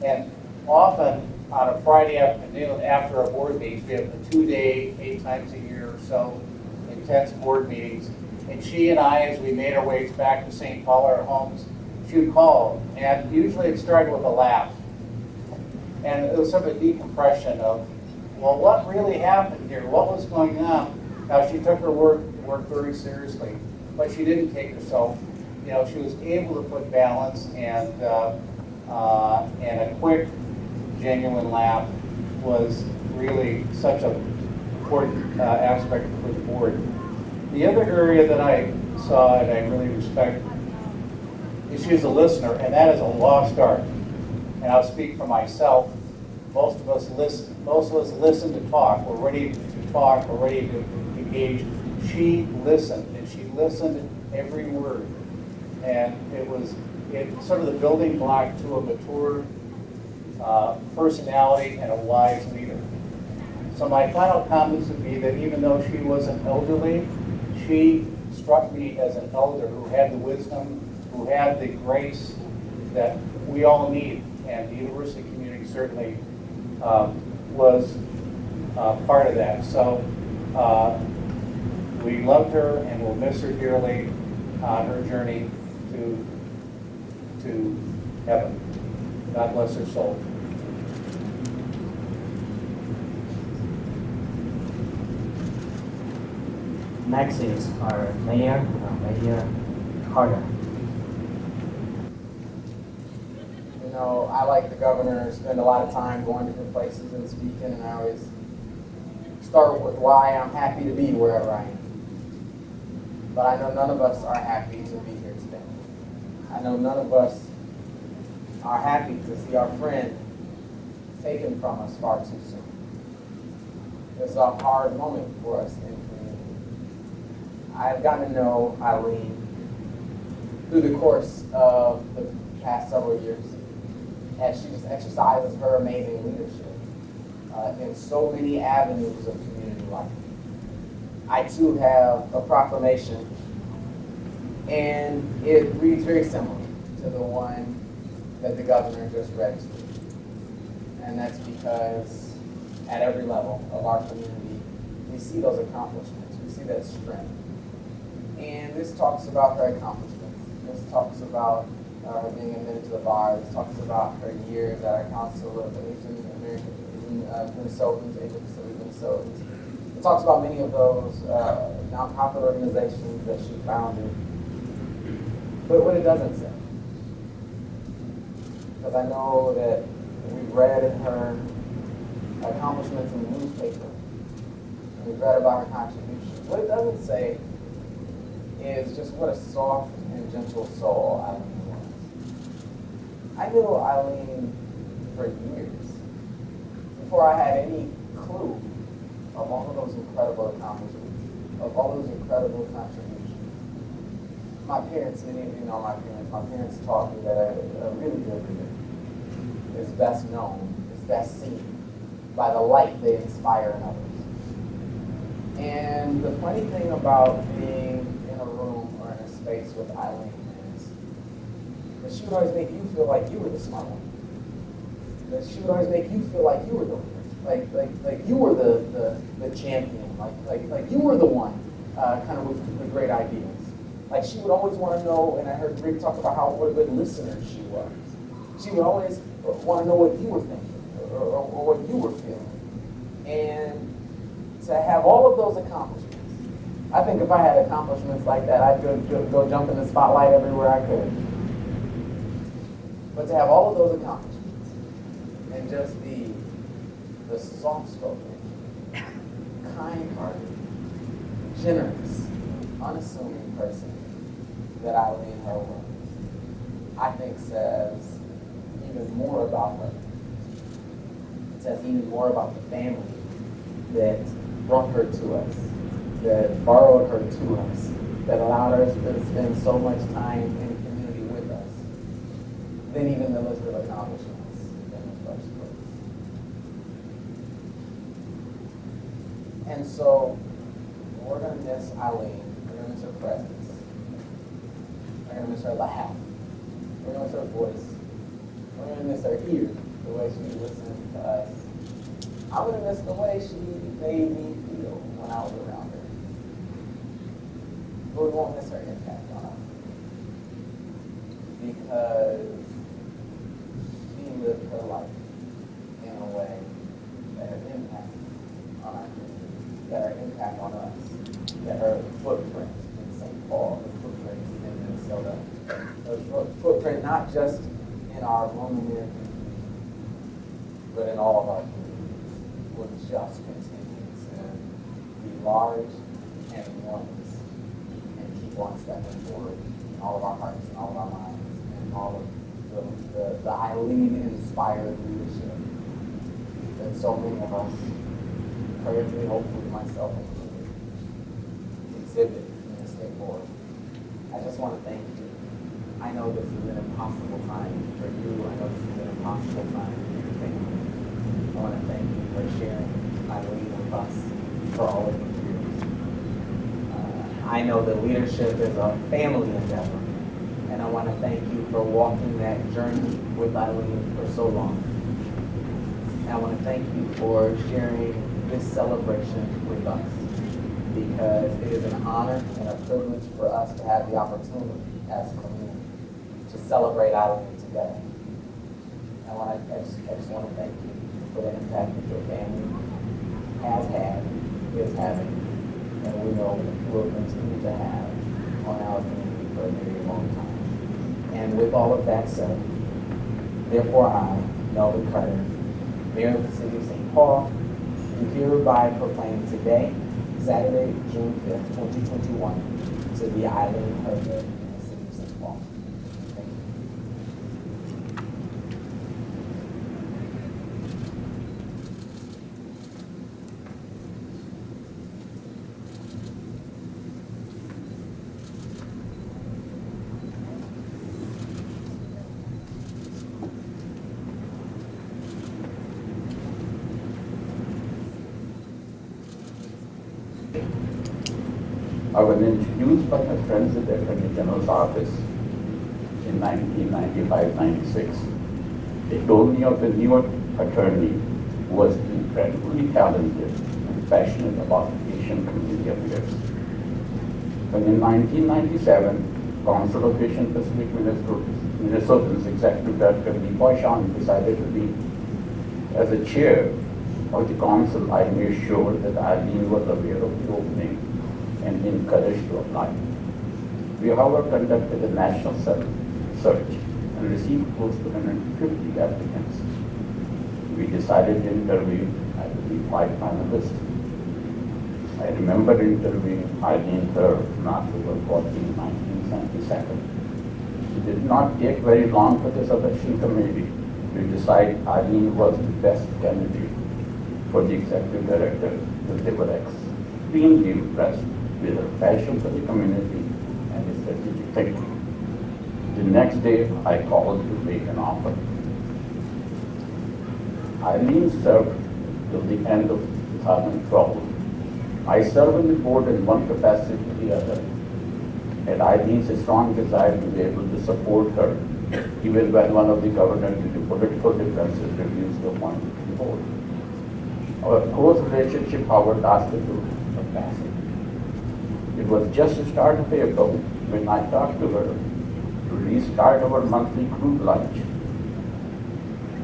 And often on a Friday afternoon after a board meeting, we have a 2-day, 8 times a year or so, intense board meetings. And she and I, as we made our ways back to St. Paul, our homes, she would call. And usually it started with a laugh. And it was sort of a decompression of, well, what really happened here? What was going on? Now, she took her work very seriously, but she didn't take herself. You know, she was able to put balance, and a quick, genuine laugh was really such an important aspect for the board. The other area that I saw and I really respect is she was a listener, and that is a lost art. And I'll speak for myself. Most of us listen to talk. We're ready to talk. We're ready to engage. She listened, and she listened every word. And it's sort of the building block to a mature personality and a wise leader. So my final comments would be that even though she was an elderly, she struck me as an elder who had the wisdom, who had the grace that we all need. And the university community certainly was part of that. So We loved her and will miss her dearly on her journey to heaven. God bless her soul. Next is our Mayor, Mayor Carter. You know, I, like the governor, spend a lot of time going to different places and speaking, and I always start with why I'm happy to be wherever I am. But I know none of us are happy to be here today. I know none of us are happy to see our friend taken from us far too soon. It's a hard moment for us in community. I've gotten to know Ilean through the course of the past several years, as she just exercises her amazing leadership in so many avenues of community life. I too have a proclamation, and it reads very similar to the one that the governor just read to me. And that's because at every level of our community, we see those accomplishments, we see that strength. And this talks about her accomplishments. This talks about her being admitted to the bar. This talks about her years at our Council of Asian American Minnesotans, Asian Pacific Minnesotans. It talks about many of those nonprofit organizations that she founded. But what it doesn't say, because I know that we've read her accomplishments in the newspaper, and we've read about her contributions. What it doesn't say is just what a soft and gentle soul Ilean was. I knew Ilean for years before I had any clue of all of those incredible accomplishments, of all those incredible contributions. My parents, many of you know my parents taught me that a really good leader is best known, is best seen by the light they inspire in others. And the funny thing about being in a room or in a space with Ilean is that she would always make you feel like you were the smart one. That she would always make you feel like you were the leader, like you were the champion, like you were the one kind of with the great ideas. Like she would always want to know, and I heard Rick talk about what a good listener she was. She would always want to know what you were thinking or what you were feeling. And to have all of those accomplishments, I think if I had accomplishments like that, I'd go jump in the spotlight everywhere I could. But to have all of those accomplishments and just be the soft-spoken, kind-hearted, generous, unassuming person that Ilean her was, I think says even more about her. It says even more about the family that brought her to us, that borrowed her to us, that allowed us to spend so much time in community with us, than even the list of accomplishments in the first place. And so we're going to miss Ilean. We're going to miss her presence. We're going to miss her laugh. We're going to miss her voice. We're going to miss her ear, the way she listened to us. I'm going to miss the way she made me feel when I was around her. But we won't miss her impact on us. Because she lived her life in a way that had impact on our community, that had impact on us, that her footprint in St. Paul, her footprint in Minnesota, her footprint not just in our Roman community, but in all of our communities, will just continue to be large and enormous and keep on stepping forward in all of our hearts and all of our minds and all of the Ilean-inspired leadership that so many of us, prayerfully, hopefully myself included, exhibit in this day forward. I just want to thank you. I know this is an impossible time for you. I know this is an impossible time for your family. I want to thank you for sharing Ilean with us for all of these years. I know that leadership is a family endeavor, and I want to thank you for walking that journey with Ilean for so long. And I want to thank you for sharing this celebration with us. because it is an honor and a privilege for us to have the opportunity as a community to celebrate Ilean together. I just want to thank you for the impact that your family has had, is having, and we know will continue to have on our community for a very long time. And with all of that said, therefore I, Melvin Carter, Mayor of the City of St. Paul, do hereby proclaim today, Saturday, June 5th, 2021, to be Ilean Carter in the City of St. Paul. Thank you. I was introduced by my friends at the Attorney General's office in 1995-96. They told me of a new attorney who was incredibly talented and passionate about Asian community affairs. When in 1997, Council of Asian Pacific Minnesotans Executive Director Lee Poishan decided to leave. As a chair of the council, I made sure that Ilean was aware of the opening and encouraged to apply. We, however, conducted a national search and received close to 150 applicants. We decided to interview, I believe, 5 finalists. I remember interviewing Ilean Herb on October 14, 1977. It did not take very long for the selection committee to decide Ilean was the best candidate for the executive director, because they were extremely impressed with her passion for the community and his strategic thinking. The next day, I called to make an offer. Ilean served till the end of 2012. I serve on the board in one capacity to the other, and Ilean's strong desire to be able to support her, even when one of the governors due to political differences refused to appoint her to the board. Our close relationship, however, lasted to a passing. It was just the start of April when I talked to her to restart our monthly group lunch.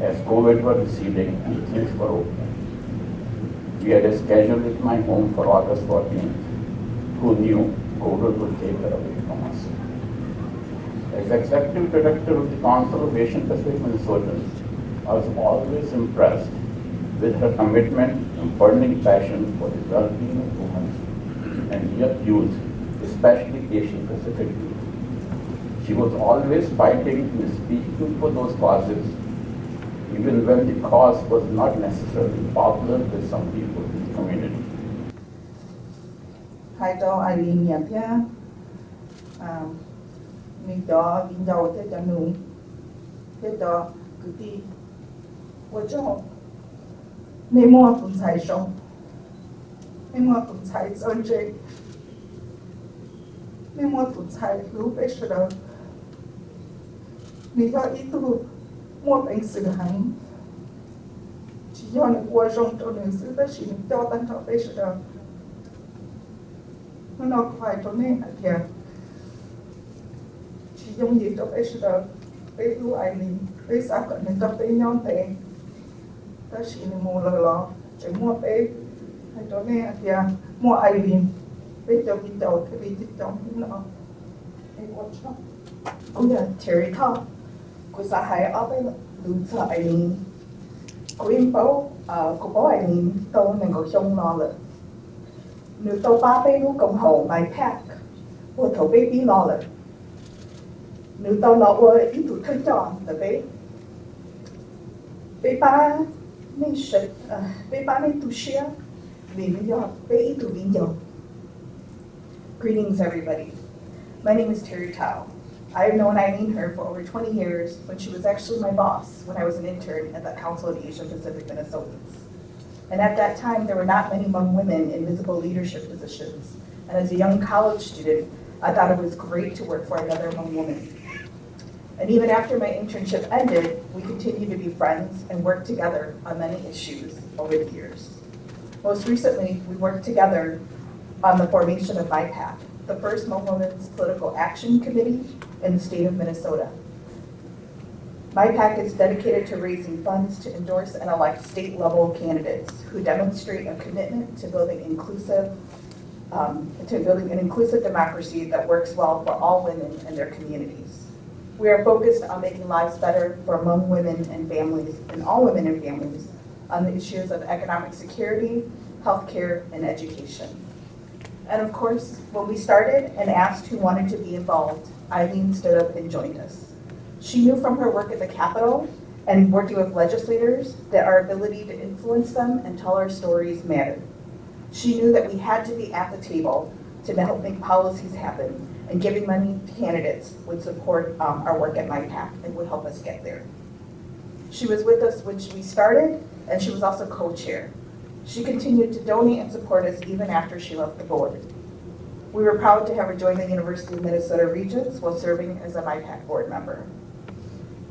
As COVID was receding and things were opening, we had a schedule at my home for August 14th. Who knew COVID would take her away from us? As executive director of the Council of Asian Pacific Minnesotans, I was always impressed with her commitment and burning passion for the well-being of women and youth, especially Asian Pacific youth. She was always fighting and speaking for those causes, even when the cause was not necessarily popular with some people in the community. Hai cho Ilean nhà thế, mình cho vinh dầu thế cho nung, thế cho cứ đi, 我就你莫不才上，你莫不才真正，你莫不才路被是的，你要一度莫被是的行，只要你过上做人事的事，叫单朝被是的。nó phải cho nên là kìa chỉ dùng gì cho bây giờ bây lưu Ilean bây sao cần nên cho bây nhóm thế ta chỉ nên mua lo chỉ mua bây hay cho nên là kìa mua Ilean bây giờ bị đầu thì bị chết chồng nó hay quá chăng cũng là Terry Thọ của xã hội ở bên lưu cho Ilean của em bảo của bảo Ilean tôi mình có chung lo rồi nếu tôi ba bé lúc cộng hồ bài pack, tôi thấu bé bí lo rồi. Nếu tôi lo với ít tuổi thời chọn là bé ba nên sẽ bé ba nên tu sửa vì bây giờ bé ít tuổi vinh dự. Greetings, everybody. My name is Terry Tao. I have known Ilean Herb for over 20 years when she was actually my boss when I was an intern at the Council of the Asian Pacific Minnesotans. And at that time, there were not many Hmong women in visible leadership positions. And as a young college student, I thought it was great to work for another Hmong woman. And even after my internship ended, we continued to be friends and work together on many issues over the years. Most recently, we worked together on the formation of MyPAC, the first Hmong Women's Political Action Committee in the state of Minnesota. MyPAC is dedicated to raising funds to endorse and elect state-level candidates who demonstrate a commitment to building an inclusive democracy that works well for all women and their communities. We are focused on making lives better for Hmong women and families, and all women and families, on the issues of economic security, healthcare, and education. And of course, when we started and asked who wanted to be involved, Ilean stood up and joined us. She knew from her work at the Capitol and working with legislators that our ability to influence them and tell our stories mattered. She knew that we had to be at the table to help make policies happen, and giving money to candidates would support our work at MyPAC and would help us get there. She was with us when we started, and she was also co-chair. She continued to donate and support us even after she left the board. We were proud to have her join the University of Minnesota Regents while serving as a MyPAC board member.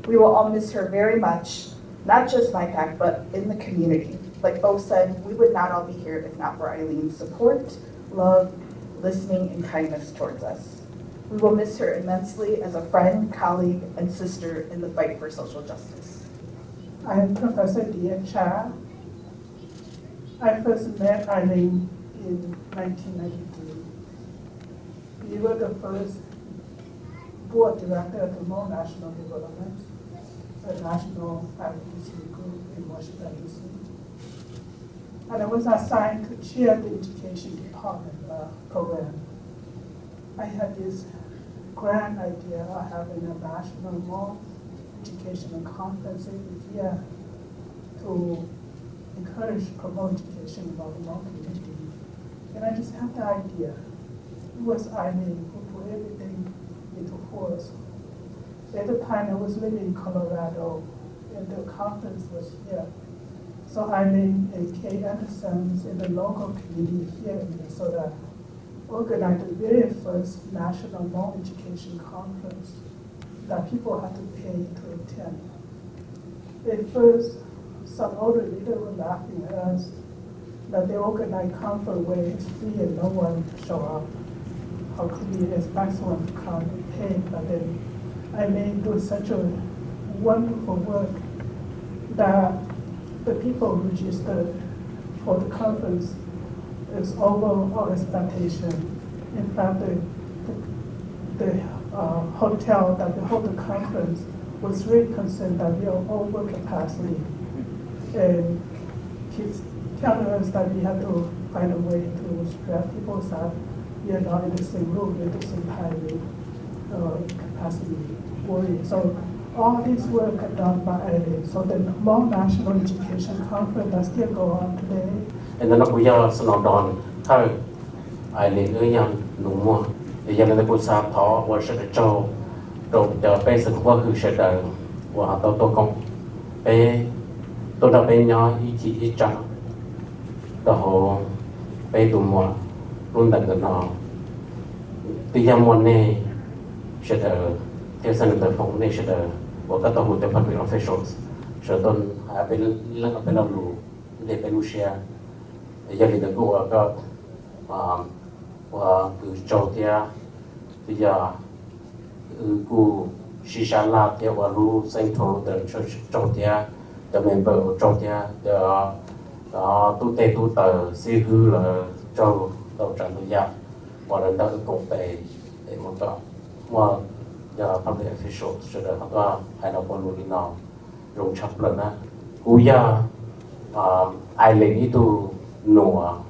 We will all miss her very much, not just MyPAC, but in the community. Like Bo said, we would not all be here if not for Ilean's support, love, listening, and kindness towards us. We will miss her immensely as a friend, colleague, and sister in the fight for social justice. I am Professor Dia Cha. I first met Ilean in 1993. We were the first board director of the Hmong National Development, a national advocacy group in Washington, D.C. And I was assigned to chair the education department program. I had this grand idea of having a national Hmong educational conference every year to encourage, promote education about the Hmong community. And I just had the idea. It was Ilean who put everything into force. At the time, I was living in Colorado, and the conference was here. So Ilean and Kay Anderson in the local community here in Minnesota organized the very first national Hmong education conference that people had to pay to attend. At first, some older leaders were laughing at us that they organized conference where it's free and no one show up. How could we expect someone to come and pay? But then Ilean do such a wonderful work that the people registered for the conference is over our expectation. In fact, the hotel that we hold the conference was really concerned that we are over capacity, and keeps telling us that we have to find a way to spread people so that we are not in the same room at the same time with capacity worry. So all this work done by Ilean. So the Hmong National Education Conference that still go on today. And then we are Snowdon, how Ilean young no more. The young and the good side thought was at the show, the base of work who said, well, I thought pay to the Benya each other. The whole pay to more, run the no. The young one nay should there's another foundation của các tổ chức public officials sở tôn bên lăng ở bên lù để bên Russia gia đình được của các và từ châu Tia bây giờ của Shisha La Tia và Lu Central từ châu Tia the member của châu Tia the tu tê tu tờ si hư là châu đầu trận tự giác và lần đó cũng về để một cái public officials sudah apa ada polulino rong chaplana kuya Ilean itu noa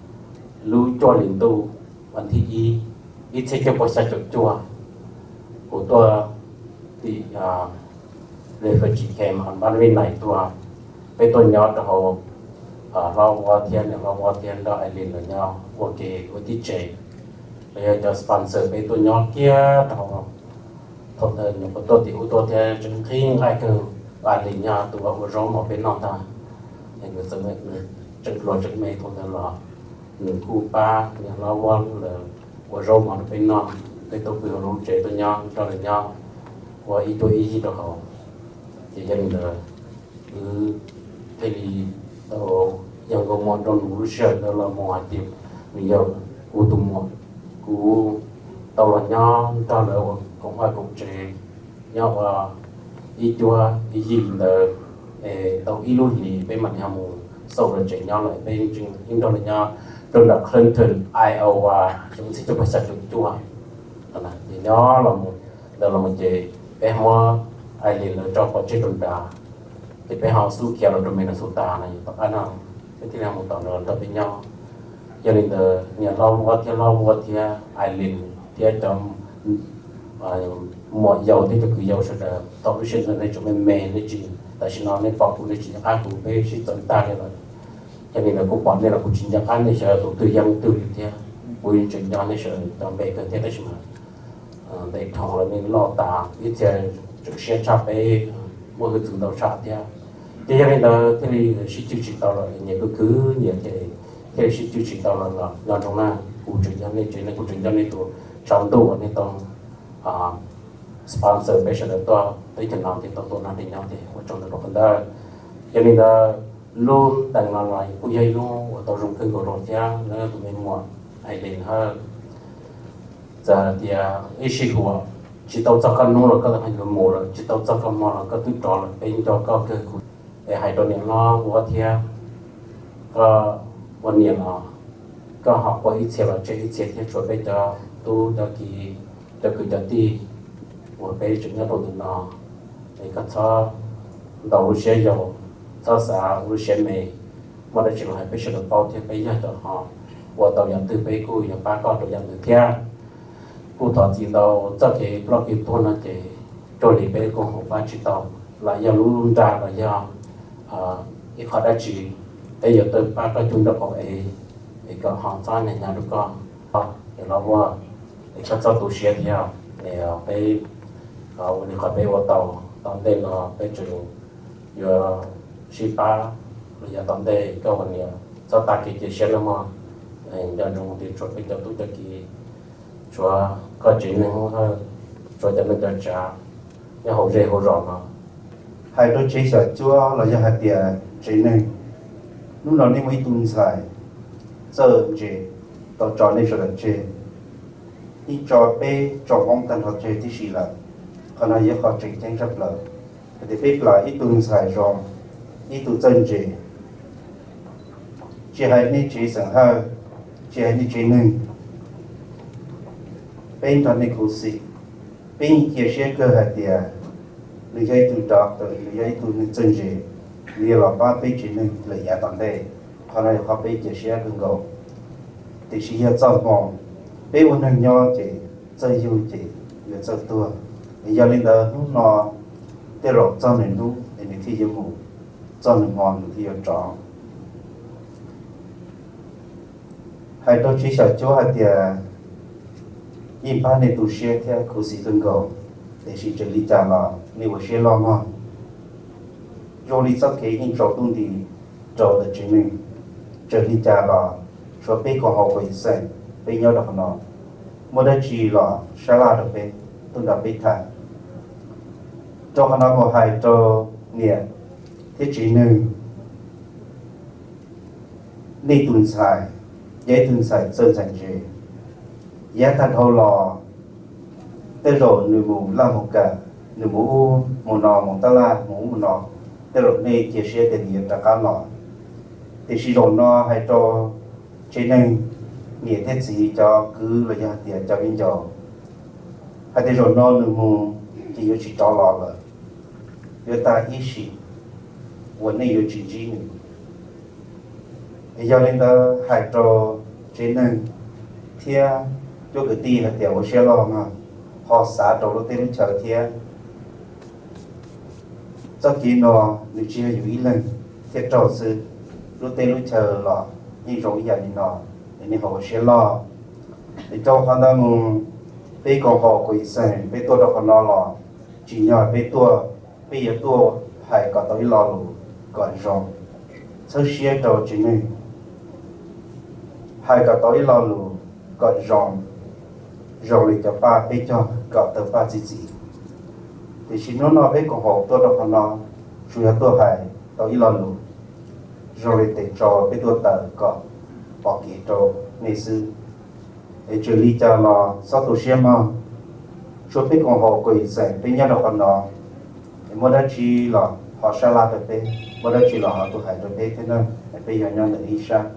lu cho lin tuวันที่อีเทจะประชาชนจัวcủaตัวที่refugee camp อันบ้านวินัยตัวไปตัวยอดเราว่าเทียนเราIleanเราเนี่ยโอเควันที่เจเราจะสปอนเซอร์ไปตัวยอดเกียร์thông thường những cái tiểu tôi thì chúng khi ngay từ bản lĩnh nhà tụi họ vừa rong ở bên nọ ta những cái sự việc trực lo trực mê thông thường là những khu ba những lao quan là vừa rong ở bên nọ cái tôi vừa rong chế tôi nhau cho được nhau và ý tôi ý gì đó thì dân là cứ thì tôi dân có món đồ nấu sữa đó là món tiệm bây giờ của tụi mua của tàu là nhau cho lỡ cũng phải cũng chế nhau ý chua ý gì là tàu ý luôn thì bên mặt nhau mù sau rồi chế nhau lại bên chừng Indonesia Donald Clinton Iowa chúng sẽ cho phải sạch chúng chua là thì nó là một chế bé hoa ai liền là cho có chế đồng đà thì bé họ su kia là đồng Minnesota này tất cả nào cái thứ nào một tàu nó bên nhau cho nên là nhà lo thì ai liền thì trong mọi giàu thì cứ giàu sẽ là tàu sẽ là này chúng mình mê này chỉ tại sao nó nên bảo cũng này chỉ ai cũng về chỉ tận ta này là cho nên là cũng quản này là cũng chính ăn này sẽ từ dân từ thì vui chuyện nhỏ này sẽ làm bề cái thế đấy mà để thằng là nên lo ta ít giờ trực sẽ chắp về mỗi cái từ đầu chắp thì cho nên là thế thì sẽ chịu tao là nhiều cứ nhiều cái sẽ chịu tao là nó trong là cụ trình dân này chuyện này cụ trình dân này tụi trong tụi này tụi sponsor bây giờ tụi tới chừng nào thì tụi nó đi nhau thì trong đó phần đó cho nên là luôn đang là lại cụ dây luôn tụi dùng cái đồ theo nó tụi mình mua ai liền hơn giờ thì ý sĩ của chỉ tao cho con nó là có thành người mua rồi chỉ tao cho con mua là có túi trò là bên cho có cái để hai đứa này nó mua theo cóวันนี้เราก็học qua ít xe là chơi ít xe thì chuẩn bị cho tu cho kỳ cho cứ cho ti một cái chuyện nhất đầu tiên nó để có cho đầu xe dầu cho xã u xe mày mà để chuyện này bây giờ được bao thì bây giờ cho họ và tàu nhận từ bây cô nhận ba con tàu nhận từ theo cô thọ chỉ đầu cho cái blog cái tuần là cái cho đi bây cô học ba chỉ tàu là do luôn luôn ra là do cái khó đã chỉ bây giờ tôi ba cái chúng ta có ấy có hàng xóm này nhà được con để nó qua để cho tụ xe theo để bây để khỏi bây vào tàu đây là bây giờ giờ ship ba bây giờ đây có vấn đề cho ta cái xe nó mà giờ dùng thì chuẩn bị cho tụi cái cho có chuyện này hơn cho nên cho trả nhà hậu rễ hậu rõ mà hai đứa chế sở chúa là do hạt tiền chuyện này lúc nào nên mấy tuần xài giờ chế tao cho nên rồi chế đi cho bé cho ông tân học chế thì gì là còn là giờ họ chế tranh chấp là thì bé là ít tuần xài rồi ít tuần chân chế hay nên chế sản hơn chế hay nên chế nâng bên trong này cũng xí bên kia sẽ cơ hạt tiền người dây tu đọc rồi người dây tu nên chân chế vì là ba bé chế nâng là giá tận đây còn là họ bé chế sẽ cần go thì chỉ là trong vòng bé uốn hàng nhỏ chế chơi yêu chế người chơi tua thì giờ lên đó lúc nó để rồi cho nên lúc để mình thi yêu ngủ cho nên ngon thì yêu tròn hai đôi chỉ sợ chỗ hai tia im ba này tu sửa theo cố sĩ cần go để chỉ chơi lý trả là nếu mà sửa lo mà rồi lý sắp cái in trâu tung thì trâu được chuyện này chơi lý trả là số bé còn học về sen bé nhau được nó một đợt chỉ là sẽ là được bé tôi đã bé thay cho nó một hai cho nhẹ thế chỉ nên đi tuần xài giấy tuần xài sơn thành gì giá thành hồ lò tới rồi người mù la một cả người mù một nọ một ta la một nọ tới rồi này chia sẻ tiền điện trả cá lò thì sử dụng nó hay cho chế nên nghĩa thế gì cho cứ là giá tiền cho bên cho hay tới rồi nó người mù chỉ cho lò là người ta ý sĩ vấn này yêu chỉ nữa bây giờ nên là hay cho chế nên thia cho cái ti hạt tiểu xe lo mà họ xả trâu nó tên chờ thia cho khi nó người chiaอยู่ý lần thiết trâu sư nó tên nó chờ lo như rồi giờ đi nó nên họ xe lo để cho họ đang bây còn họ quỳ sen bây tôi đâu còn lo lo chỉ nhờ bây giờ tôi hay có tới lo luôn còn rồi sơ xe trâu chỉ nên hay có tới lo luôn còn rồi thì cho ba bé cho gọi từ ba gì thì chỉ nó bé còn học tôi đâu còn nó rồi tôi hay tôi lo luôn rồi thì cho bé tôi tờ gọi bỏ kỹ cho ngày xưa để xử lý cho là sau tổ xem mà số biết còn họ quỳ sẽ bên nhau được còn nó mỗi đó chỉ là họ sẽ làm được bên mỗi đó chỉ là họ tụ hại được bên thế nên bây giờ nhau được đi sang